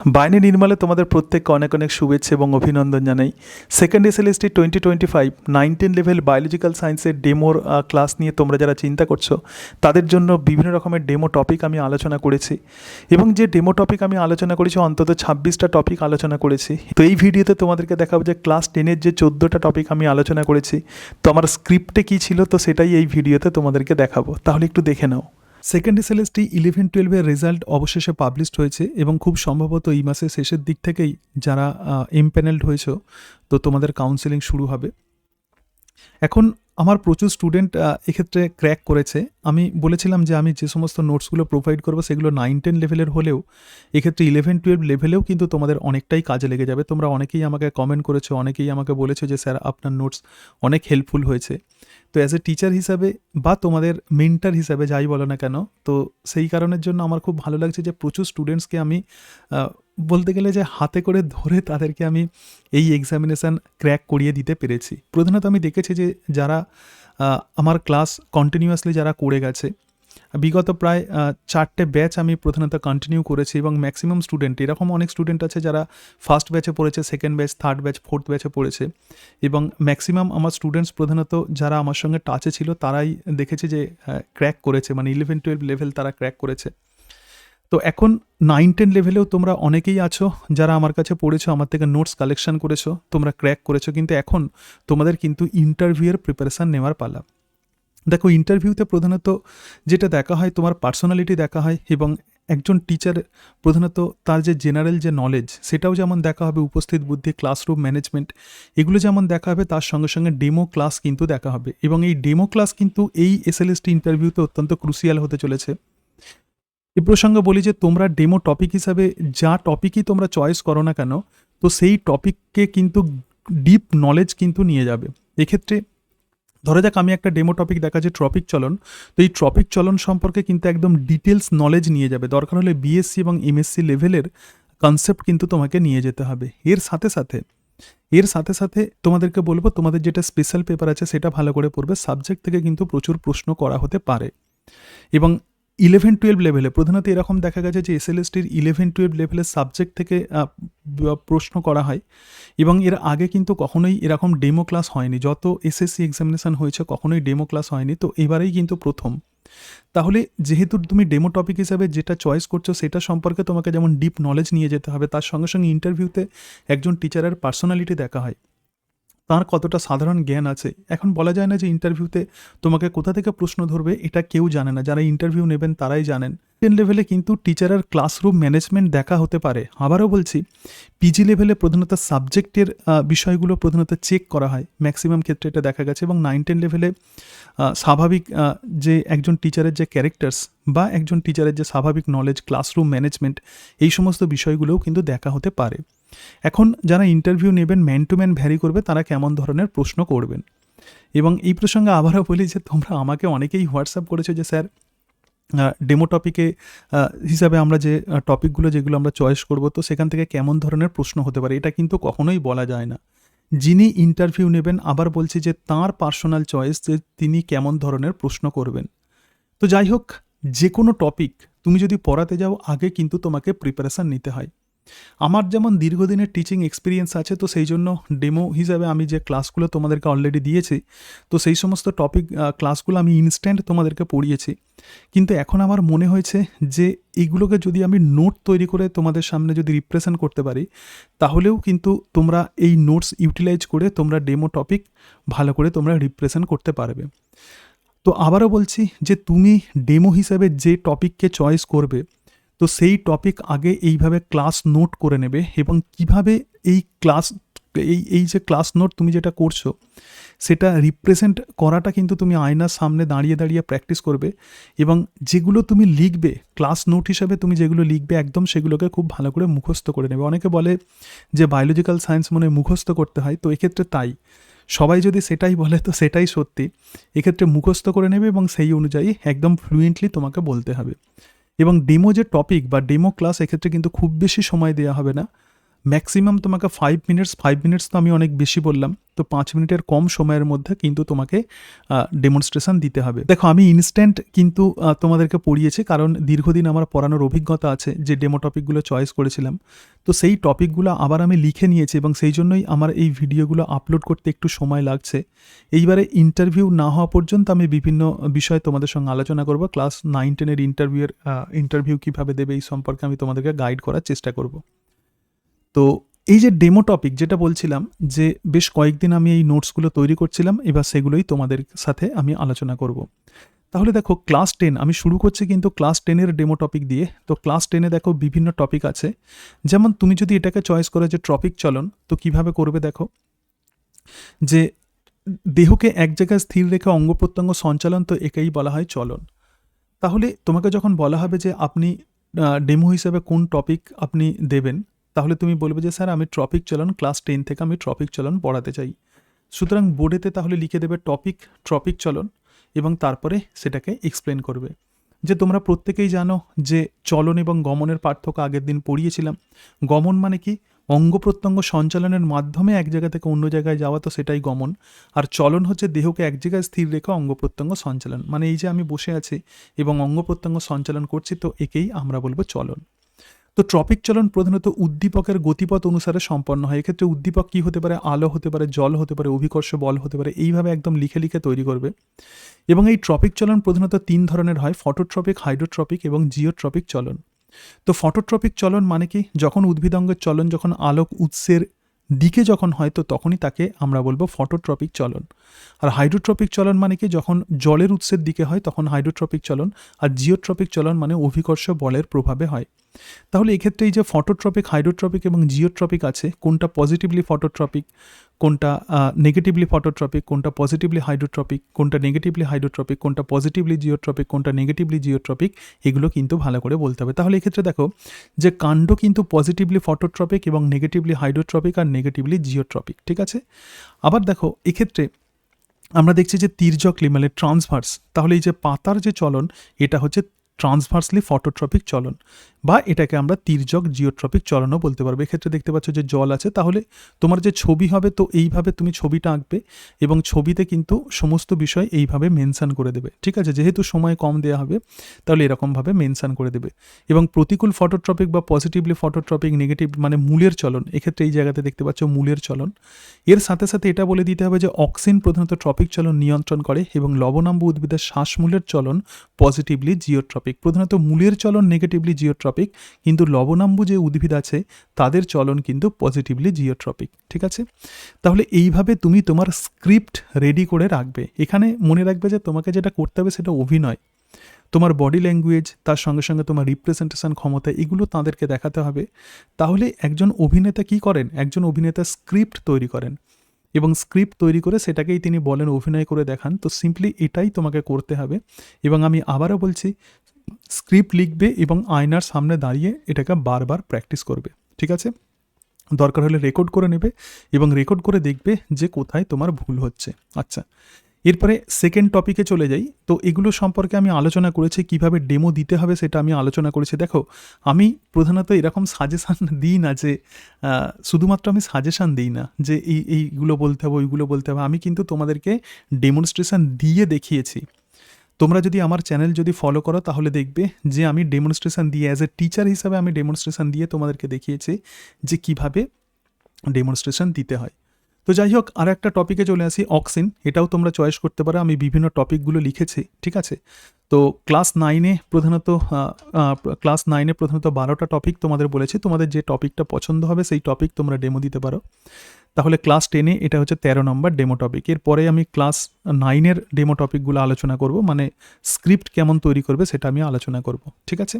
বাইনে নির্মলে তোমাদের প্রত্যেককে অনেক অনেক শুভেচ্ছা এবং অভিনন্দন জানাই। সেকেন্ড এসএলএসটি 2025 9-10 লেভেল বায়োলজিক্যাল সায়েন্সের ডেমোর ক্লাস নিয়ে তোমরা যারা চিন্তা করছো তাদের জন্য বিভিন্ন রকমের ডেমো টপিক আমি আলোচনা করেছি, এবং যে ডেমো টপিক আমি আলোচনা করেছি অন্তত 26টা টপিক আলোচনা করেছি। তো এই ভিডিওতে তোমাদেরকে দেখাবো যে ক্লাস 10-এর যে 14টা টপিক আমি আলোচনা করেছি, তো আমার স্ক্রিপ্টে কী ছিল তো সেটাই এই ভিডিওতে তোমাদেরকে দেখাবো। তাহলে একটু দেখে নাও। সেকেন্ড এসএলএসটি 11-12-এর রেজাল্ট অবশেষে পাবলিশড হয়েছে এবং খুব সম্ভবত এই মাসের শেষের দিক থেকেই যারা এমপ্যানেলড হয়েছে তো তোমাদের কাউন্সেলিং শুরু হবে। এখন আমার প্রচুর স্টুডেন্ট এক্ষেত্রে ক্র্যাক করেছে। আমি বলেছিলাম যে আমি যে সমস্ত নোটসগুলো প্রোভাইড করবো সেগুলো 9-10 লেভেলের হলেও এক্ষেত্রে 11-12 লেভেলেও কিন্তু তোমাদের অনেকটাই কাজে লেগে যাবে। তোমরা অনেকেই আমাকে কমেন্ট করেছো, অনেকেই আমাকে বলেছো যে স্যার আপনার নোটস অনেক হেল্পফুল হয়েছে। তো অ্যাজ এ টিচার হিসাবে বা তোমাদের মেন্টার হিসাবে যাই বলো না কেন, তো সেই কারণের জন্য আমার খুব ভালো লাগছে যে প্রচুর স্টুডেন্টসকে আমি বলতে গেলে যে হাতে করে ধরে তাদেরকে আমি এই এক্সামিনেশান ক্র্যাক করিয়ে দিতে পেরেছি। প্রধানত আমি দেখেছি যে যারা আমার ক্লাস কন্টিনিউয়াসলি যারা করে গেছে, বিগত প্রায় 4টে ব্যাচ আমি প্রধানত কন্টিনিউ করেছি, এবং ম্যাক্সিমাম স্টুডেন্ট এরকম অনেক স্টুডেন্ট আছে যারা ফার্স্ট ব্যাচে পড়েছে, second batch, third batch, fourth ব্যাচে পড়েছে, এবং ম্যাক্সিমাম আমার স্টুডেন্টস প্রধানত যারা আমার সঙ্গে টাচে ছিল তারাই দেখেছে যে ক্র্যাক করেছে, মানে 11-12 লেভেল তারা ক্র্যাক করেছে। তো এখন 9-10 লেভেলেও তোমরা অনেকেই আছো যারা আমার কাছে পড়েছো, আমার থেকে নোটস কালেকশন করেছো, তোমরা ক্র্যাক করেছো, কিন্তু এখন তোমাদের কিন্তু ইন্টারভিউয়ের প্রিপারেশান নেওয়ার পালা। দেখো, ইন্টারভিউতে প্রধানত যেটা দেখা হয় তোমার পার্সোনালিটি দেখা হয়, এবং একজন টিচার প্রধানত তার যে জেনারেল যে নলেজ সেটাও যেমন দেখা হবে, উপস্থিত বুদ্ধি, ক্লাসরুম ম্যানেজমেন্ট এগুলো যেমন দেখা হবে, তার সঙ্গে সঙ্গে ডেমো ক্লাস কিন্তু দেখা হবে, এবং এই ডেমো ক্লাস কিন্তু এই এসএলএসটি ইন্টারভিউতে অত্যন্ত ক্রুশিয়াল হতে চলেছে। এ প্রসঙ্গে বলি যে তোমরা ডেমো টপিক হিসাবে যা টপিকই তোমরা চয়েস করো না কেন, তো সেই টপিককে কিন্তু ডিপ নলেজ কিন্তু নিয়ে যাবে। এক্ষেত্রে ধরে যাক আমি একটা ডেমো টপিক দেখাচ্ছি ট্রপিক চলন, তো এই ট্রপিক চলন সম্পর্কে কিন্তু একদম ডিটেলস নলেজ নিয়ে যাবে, দরকার হলে বিএসসি এবং এমএসসি লেভেলের কনসেপ্ট কিন্তু তোমাকে নিয়ে যেতে হবে। এর সাথে সাথে তোমাদেরকে বলবো তোমাদের যেটা স্পেশাল পেপার আছে সেটা ভালো করে পড়বে, সাবজেক্ট থেকে কিন্তু প্রচুর প্রশ্ন করা হতে পারে। এবং 11-12 লেভেলে প্রধানত এরকম দেখা গেছে যে এসএলএসটির 11-12 লেভেলের সাবজেক্ট থেকে প্রশ্ন করা হয়, এবং এর আগে কিন্তু কখনোই এরকম ডেমো ক্লাস হয়নি। যত এসএসসি এক্সামিনেশান হয়েছে কখনোই ডেমো ক্লাস হয়নি, তো এবারেই কিন্তু প্রথম। তাহলে যেহেতু তুমি ডেমো টপিক হিসাবে যেটা চয়েস করছো সেটা সম্পর্কে তোমাকে যেমন ডিপ নলেজ নিয়ে যেতে হবে, তার সঙ্গে সঙ্গে ইন্টারভিউতে একজন টিচারের পার্সোনালিটি দেখা হয়, তার কতটা সাধারণ জ্ঞান আছে। এখন বলা যায় না যে ইন্টারভিউতে তোমাকে কোথা থেকে প্রশ্ন ধরবে, এটা কেউ জানে না, যারা ইন্টারভিউ নেবেন তারাই জানেন। 10 লেভেলে কিন্তু টিচারের ক্লাসরুম ম্যানেজমেন্ট দেখা হতে পারে। আবারও বলছি, পিজি লেভেলে প্রধানত সাবজেক্টের বিষয়গুলো প্রধানত চেক করা হয়, ম্যাক্সিমাম ক্ষেত্রে এটা দেখা গেছে, এবং 9-10 লেভেলে স্বাভাবিক যে একজন টিচারের যে ক্যারেক্টার্স বা একজন টিচারের যে স্বাভাবিক নলেজ, ক্লাসরুম ম্যানেজমেন্ট, এই সমস্ত বিষয়গুলোও কিন্তু দেখা হতে পারে। এখন যারা ইন্টারভিউ নেবেন ম্যান টু ম্যান ভ্যারি করবে তারা কেমন ধরনের প্রশ্ন করবেন। এবং এই প্রসঙ্গে আবারও বলি যে তোমরা আমাকে অনেকেই হোয়াটসঅ্যাপ করেছো যে স্যার ডেমো টপিকে হিসাবে আমরা যে টপিকগুলো যেগুলো আমরা চয়েস করব, তো সেখান থেকে কেমন ধরনের প্রশ্ন হতে পারে, এটা কিন্তু কখনোই বলা যায় না। যিনি ইন্টারভিউ নেবেন, আবার বলছি যে তাঁর পার্সোনাল চয়েস যে তিনি কেমন ধরনের প্রশ্ন করবেন। তো যাই হোক, যে কোনো টপিক তুমি যদি পড়াতে যাও আগে কিন্তু তোমাকে প্রিপারেশান নিতে হয়। আমার যেমন দীর্ঘদিনের টিচিং এক্সপিরিয়েন্স আছে, তো সেই জন্য ডেমো হিসাবে আমি যে ক্লাসগুলো তোমাদেরকে অলরেডি দিয়েছি, তো সেই সমস্ত টপিক ক্লাসগুলো আমি ইনস্ট্যান্ট তোমাদেরকে পড়িয়েছি। কিন্তু এখন আমার মনে হয়েছে যে এইগুলোকে যদি আমি নোট তৈরি করে তোমাদের সামনে যদি রিপ্রেজেন্ট করতে পারি, তাহলেও কিন্তু তোমরা এই নোটস ইউটিলাইজ করে তোমরা ডেমো টপিক ভালো করে তোমরা রিপ্রেজেন্ট করতে পারবে। তো আবারও বলছি যে তুমি ডেমো হিসাবে যে টপিককে চয়েস করবে, তো সেই টপিক আগে এইভাবে ক্লাস নোট করে নেবে, এবং কিভাবে এই যে ক্লাস নোট তুমি যেটা করছো সেটা রিপ্রেজেন্ট করাটা কিন্তু তুমি আয়নার সামনে দাঁড়িয়ে দাঁড়িয়ে প্র্যাকটিস করবে, এবং যেগুলো তুমি লিখবে ক্লাস নোট হিসাবে তুমি যেগুলো লিখবে একদম সেগুলোকে খুব ভালো করে মুখস্থ করে নেবে। অনেকে বলে যে বায়োলজিক্যাল সায়েন্স মনে মুখস্থ করতে হয়, তো এক্ষেত্রে তাই, সবাই যদি সেটাই বলে তো সেটাই সত্যি। এক্ষেত্রে মুখস্থ করে নেবে এবং সেই অনুযায়ী একদম ফ্লুয়েন্টলি তোমাকে বলতে হবে। এবং ডেমো যে টপিক বা ডেমো ক্লাস, এক্ষেত্রে কিন্তু খুব বেশি সময় দেওয়া হবে না, ম্যাক্সিমাম তোমাকে 5 মিনিটস তো আমি অনেক বেশি বললাম, তো 5 মিনিটের কম সময়ের মধ্যে কিন্তু তোমাকে ডেমনস্ট্রেশন দিতে হবে। দেখো আমি ইনস্ট্যান্ট কিন্তু তোমাদেরকে পড়িয়েছি, কারণ দীর্ঘদিন আমার পড়ানোর অভিজ্ঞতা আছে, যে ডেমো টপিকগুলো চয়েস করেছিলাম, তো সেই টপিকগুলো আবার আমি লিখে নিয়েছি এবং সেই জন্যই আমার এই ভিডিওগুলো আপলোড করতে একটু সময় লাগছে। এইবারে ইন্টারভিউ না হওয়া পর্যন্ত আমি বিভিন্ন বিষয়ে তোমাদের সঙ্গে আলোচনা করব। ক্লাস 9-10-এর ইন্টারভিউ কীভাবে দেবে এই সম্পর্কে আমি তোমাদেরকে গাইড করার চেষ্টা করব। তো এই যে ডেমো টপিক যেটা বলছিলাম, যে বেশ কয়েকদিন আমি এই নোটসগুলো তৈরি করছিলাম, এবার সেগুলোই তোমাদের সাথে আমি আলোচনা করব। তাহলে দেখো ক্লাস 10 আমি শুরু করছি কিন্তু ক্লাস 10-এর ডেমো টপিক দিয়ে। তো ক্লাস 10-এ দেখো বিভিন্ন টপিক আছে, যেমন তুমি যদি এটাকে চয়েস করো যে ট্রপিক চলন, তো কিভাবে করবে দেখো, যে দেহকে এক জায়গায় স্থির রেখে অঙ্গ প্রত্যঙ্গ সঞ্চালন, তো একেই বলা হয় চলন। তাহলে তোমাকে যখন বলা হবে যে আপনি ডেমো হিসেবে কোন টপিক আপনি দেবেন, তাহলে তুমি বলবে যে স্যার আমি ট্রপিক চলন ক্লাস 10 থেকে আমি ট্রপিক চলন পড়াতে চাই। সুতরাং বোর্ডেতে তাহলে লিখে দেবে ট্রপিক চলন এবং তারপরে সেটাকে এক্সপ্লেন করবে। যে তোমরা প্রত্যেকেই জানো যে চলন এবং গমনের পার্থক্য আগের দিন পড়িয়েছিলাম। গমন মানে কি, অঙ্গ প্রত্যঙ্গ সঞ্চালনের মাধ্যমে এক জায়গা থেকে অন্য জায়গায় যাওয়া, তো সেটাই গমন। আর চলন হচ্ছে দেহকে এক জায়গায় স্থির রেখে অঙ্গ প্রত্যঙ্গ সঞ্চালন, মানে এই যে আমি বসে আছি এবং অঙ্গ প্রত্যঙ্গ সঞ্চালন করছি, তো একেই আমরা বলবো চলন। তো ট্রপিক চলন প্রধানত উদ্দীপকের গতিপথ অনুসারে সম্পন্ন হয়। এক্ষেত্রে উদ্দীপক কী হতে পারে, আলো হতে পারে, জল হতে পারে, অভিকর্ষ বল হতে পারে, এইভাবে একদম লিখে লিখে তৈরি করবে। এবং এই ট্রপিক চলন প্রধানত 3 ধরনের হয়, ফটোট্রপিক, হাইড্রোট্রপিক এবং জিওট্রপিক চলন। তো ফটোট্রপিক চলন মানে কি, যখন উদ্ভিদাঙ্গের চলন যখন আলোক উৎসের দিকে যখন হয়, তো তখনই তাকে আমরা বলবো ফটোট্রপিক চলন। আর হাইড্রোট্রপিক চলন মানে কি, যখন জলের উৎসের দিকে হয় তখন হাইড্রোট্রপিক চলন। আর জিওট্রপিক চলন মানে অভিকর্ষ বলের প্রভাবে হয়। তাহলে এক্ষেত্রে এই যে ফটোট্রপিক, হাইড্রোট্রপিক এবং জিওট্রপিক আছে, কোনটা পজিটিভলি ফটোট্রপিক, কোনটা নেগেটিভলি ফটোট্রপিক, কোনটা পজিটিভলি হাইড্রোট্রপিক, কোনটা নেগেটিভলি হাইড্রোট্রপিক, কোনটা পজিটিভলি জিওট্রপিক, কোনটা নেগেটিভলি জিওট্রপিক, এগুলো কিন্তু ভালো করে বলতে হবে। তাহলে এক্ষেত্রে দেখো যে কাণ্ড কিন্তু পজিটিভলি ফটোট্রপিক এবং নেগেটিভলি হাইড্রোট্রপিক আর নেগেটিভলি জিওট্রপিক, ঠিক আছে। আবার দেখো এক্ষেত্রে আমরা দেখছি যে তির্যকলি মানে ট্রান্সভার্স, তাহলে এই যে পাতার যে চলন, এটা হচ্ছে ট্রান্সভার্সলি ফটোট্রপিক চলন, বা এটাকে আমরা তির্যক জিওট্রপিক চলনও বলতে পারবো। এক্ষেত্রে দেখতে পাচ্ছ যে জল আছে, তাহলে তোমার যে ছবি হবে, তো এইভাবে তুমি ছবিটা আঁকবে এবং ছবিতে কিন্তু সমস্ত বিষয় এইভাবে মেনশান করে দেবে, ঠিক আছে। যেহেতু সময় কম দেওয়া হবে, তাহলে এরকমভাবে মেনশান করে দেবে। এবং প্রতিকূল ফটোট্রপিক বা পজিটিভলি ফটোট্রপিক, নেগেটিভ মানে মূলের চলন, এক্ষেত্রে এই জায়গাতে দেখতে পাচ্ছ মূলের চলন। এর সাথে সাথে এটা বলে দিতে হবে যে অক্সিন প্রধানত ট্রপিক চলন নিয়ন্ত্রণ করে এবং লবণাম্ব উদ্ভিদের শ্বাসমূলের চলন পজিটিভলি জিওট্রপিক। প্রধানত মূলের চলন নেগেটিভলি জিওট্রপিক, কিন্তু লবণাম্বু যে উদ্ভিদ আছে তাদের চলন কিন্তু পজিটিভলি জিওট্রপিক, ঠিক আছে। তাহলে এইভাবে তুমি তোমার স্ক্রিপ্ট রেডি করে রাখবে। এখানে মনে রাখবে যে তোমাকে যেটা করতে হবে সেটা অভিনয়, তোমার বডি ল্যাঙ্গুয়েজ, তার সঙ্গে সঙ্গে তোমার রিপ্রেজেন্টেশন ক্ষমতা, এগুলো তাদেরকে দেখাতে হবে। তাহলে একজন অভিনেতা কি করেন, একজন অভিনেতা স্ক্রিপ্ট তৈরি করেন এবং স্ক্রিপ্ট তৈরি করে সেটাকেই তিনি বলেন অভিনয় করে দেখান। তো সিম্পলি এটাই তোমাকে করতে হবে। এবং আমি আবারও বলছি, স্ক্রিপ্ট লিখবে এবং আয়নার সামনে দাঁড়িয়ে এটাকে বারবার প্র্যাকটিস করবে, ঠিক আছে। দরকার হলে রেকর্ড করে নেবে এবং রেকর্ড করে দেখবে যে কোথায় তোমার ভুল হচ্ছে। আচ্ছা, এরপরে সেকেন্ড টপিকে চলে যাই। তো এগুলো সম্পর্কে আমি আলোচনা করেছি, কিভাবে ডেমো দিতে হবে সেটা আমি আলোচনা করেছি। দেখো আমি প্রধানত এরকম সাজেশান দিই না যে শুধুমাত্র আমি সাজেশান দিই না যে এইগুলো বলতে হবে, ওইগুলো বলতে হবে। আমি কিন্তু তোমাদেরকে ডেমনস্ট্রেশন দিয়ে দেখিয়েছি। তোমরা যদি আমার চ্যানেল যদি ফলো করো, তাহলে দেখবে যে আমি ডেমনস্ট্রেশন দিয়ে অ্যাজ এ টিচার হিসাবে আমি ডেমনস্ট্রেশন দিয়ে তোমাদেরকে দেখিয়েছি যে কিভাবে ডেমনস্ট্রেশন দিতে হয়। তো যাই হোক, আর একটা টপিকে চলে আসি, অক্সিন। এটাও তোমরা চয়েস করতে পারো, আমি বিভিন্ন টপিকগুলো লিখেছি, ঠিক আছে। তো ক্লাস 9-এ প্রধানত 12টা টপিক তোমাদের বলেছি, তোমাদের যে টপিকটা পছন্দ হবে সেই টপিক তোমরা ডেমো দিতে পারো। তাহলে ক্লাস 10-এ এটা হচ্ছে 13 নম্বর ডেমো টপিক। এরপরে আমি ক্লাস 9-এর ডেমো টপিকগুলো আলোচনা করব, মানে স্ক্রিপ্ট কেমন তৈরি করবে সেটা আমি আলোচনা করব, ঠিক আছে।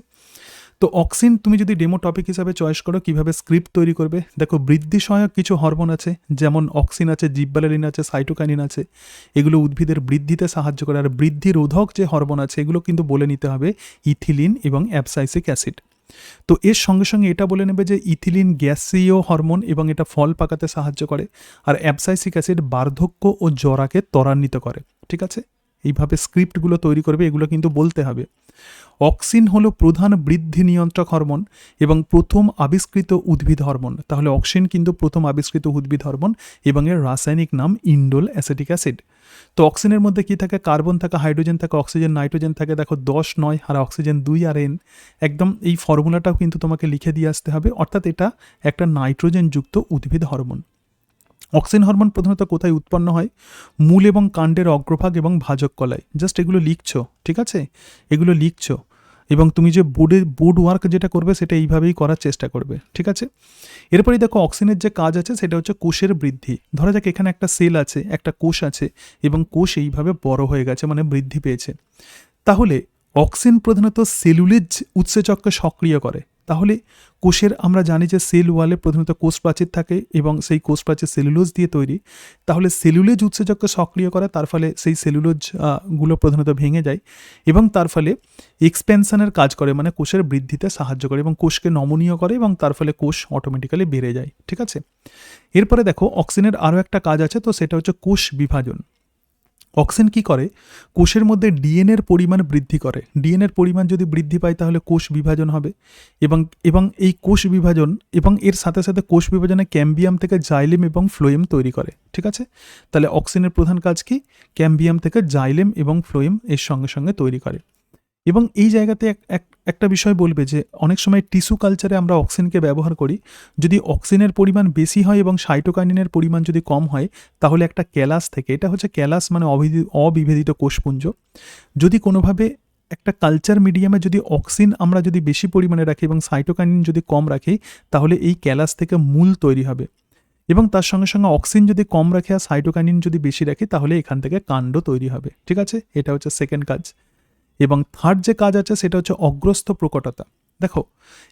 তো অক্সিন তুমি যদি ডেমো টপিক হিসাবে চয়েস করো, কিভাবে স্ক্রিপ্ট তৈরি করবে, দেখো বৃদ্ধি সহায়ক কিছু হরমোন আছে, যেমন অক্সিন আছে, জিব্বারেলিন আছে, সাইটোকাইনিন আছে। এগুলো উদ্ভিদের বৃদ্ধিতে সাহায্য করে। আর বৃদ্ধি রোধক যে হরমোন আছে এগুলো কিন্তু বলে নিতে হবে ইথিলিন এবং অ্যাবসাইসিক অ্যাসিড। তো এর সঙ্গে সঙ্গে এটা বলে নেবে যে ইথিলিন গ্যাসীয় হরমোন এবং এটা ফল পাকাতে সাহায্য করে। আর অ্যাবসাইসিক অ্যাসিড বার্ধক্য ও জরাকে ত্বরান্বিত করে, ঠিক আছে। এইভাবে স্ক্রিপ্টগুলো তৈরি করবে, এগুলো কিন্তু বলতে হবে। অক্সিন হলো প্রধান বৃদ্ধি নিয়ন্ত্রক হরমোন এবং প্রথম আবিষ্কৃত উদ্ভিদ হরমোন। তাহলে অক্সিন কিন্তু প্রথম আবিষ্কৃত উদ্ভিদ হরমোন এবং এর রাসায়নিক নাম ইন্ডোল অ্যাসিটিক অ্যাসিড। তো অক্সিনের মধ্যে কি থাকে? কার্বন থাকে, হাইড্রোজেন থাকে, অক্সিজেন, নাইট্রোজেন থাকে। দেখো 10, 9 আর অক্সিজেন 2 আর N। একদম এই ফর্মুলাটাও কিন্তু তোমাকে লিখে দিয়ে আসতে হবে, অর্থাৎ এটা একটা নাইট্রোজেনযুক্ত উদ্ভিদ হরমোন। অক্সিন হরমোন প্রধানত কোথায় উৎপন্ন হয়? মূল এবং কাণ্ডের অগ্রভাগ এবং ভাজক কলায়। জাস্ট এগুলো লিখছো, ঠিক আছে? এগুলো লিখছো এবং তুমি যে বোর্ড ওয়ার্ক যেটা করবে সেটা এইভাবেই করার চেষ্টা করবে, ঠিক আছে? এরপরেই দেখো অক্সিনের যে কাজ আছে সেটা হচ্ছে কোষের বৃদ্ধি। ধরা যাক এখানে একটা সেল আছে, একটা কোষ আছে এবং কোষ এইভাবে বড় হয়ে গেছে, মানে বৃদ্ধি পেয়েছে। তাহলে অক্সিন প্রধানত সেলুলোজ উৎসেচককে সক্রিয় করে। তাহলে কোষের আমরা জানি যে সেল ওয়ালে প্রধানত কোষ প্রাচীর থাকে এবং সেই কোষ প্রাচীর সেলুলোজ দিয়ে তৈরি। তাহলে সেলুলোজ উৎসেচককে সক্রিয় করে, তার ফলে সেই সেলুলোজ গুলো প্রধানত ভেঙে যায় এবং তার ফলে এক্সপেনশনের কাজ করে, মানে কোষের বৃদ্ধিতে সাহায্য করে এবং কোষকে নমনীয় করে এবং তার ফলে কোষ অটোমেটিক্যালি বেড়ে যায়, ঠিক আছে? এরপরে দেখো অক্সিনের আরও একটা কাজ আছে, তো সেটা হচ্ছে কোষ বিভাজন। অক্সিন কি করে? কোষের মধ্যে ডিএনএর পরিমাণ বৃদ্ধি করে। ডিএনএর পরিমাণ যদি বৃদ্ধি পায় তাহলে কোষ বিভাজন হবে এবং এই কোষ বিভাজন এবং এর সাথে সাথে কোষ বিভাজনে ক্যাম্বিয়াম থেকে জাইলেম এবং ফ্লোয়েম তৈরি করে, ঠিক আছে? তাহলে অক্সিনের প্রধান কাজ কি? ক্যাম্বিয়াম থেকে জাইলেম এবং ফ্লোয়েম এর সঙ্গে সঙ্গে তৈরি করে। এবং এই জায়গাতে একটা বিষয় বলবে যে অনেক সময় টিস্যু কালচারে আমরা অক্সিনকে ব্যবহার করি। যদি অক্সিনের পরিমাণ বেশি হয় এবং সাইটোকাইনিনের পরিমাণ যদি কম হয় তাহলে একটা ক্যালাস থেকে, এটা হচ্ছে ক্যালাস মানে অবিভেদিত কোষপুঞ্জ, যদি কোনোভাবে একটা কালচার মিডিয়ামে যদি অক্সিন আমরা যদি বেশি পরিমাণে রাখি এবং সাইটোকাইনিন যদি কম রাখি তাহলে এই ক্যালাস থেকে মূল তৈরি হবে এবং তার সঙ্গে সঙ্গে অক্সিন যদি কম রাখে আর সাইটোকাইনিন যদি বেশি রাখি তাহলে এখান থেকে কাণ্ড তৈরি হবে, ঠিক আছে? এটা হচ্ছে সেকেন্ড কাজ। এবং থার্ড যে কাজ আছে সেটা হচ্ছে অগ্রস্থ প্রকটতা। দেখো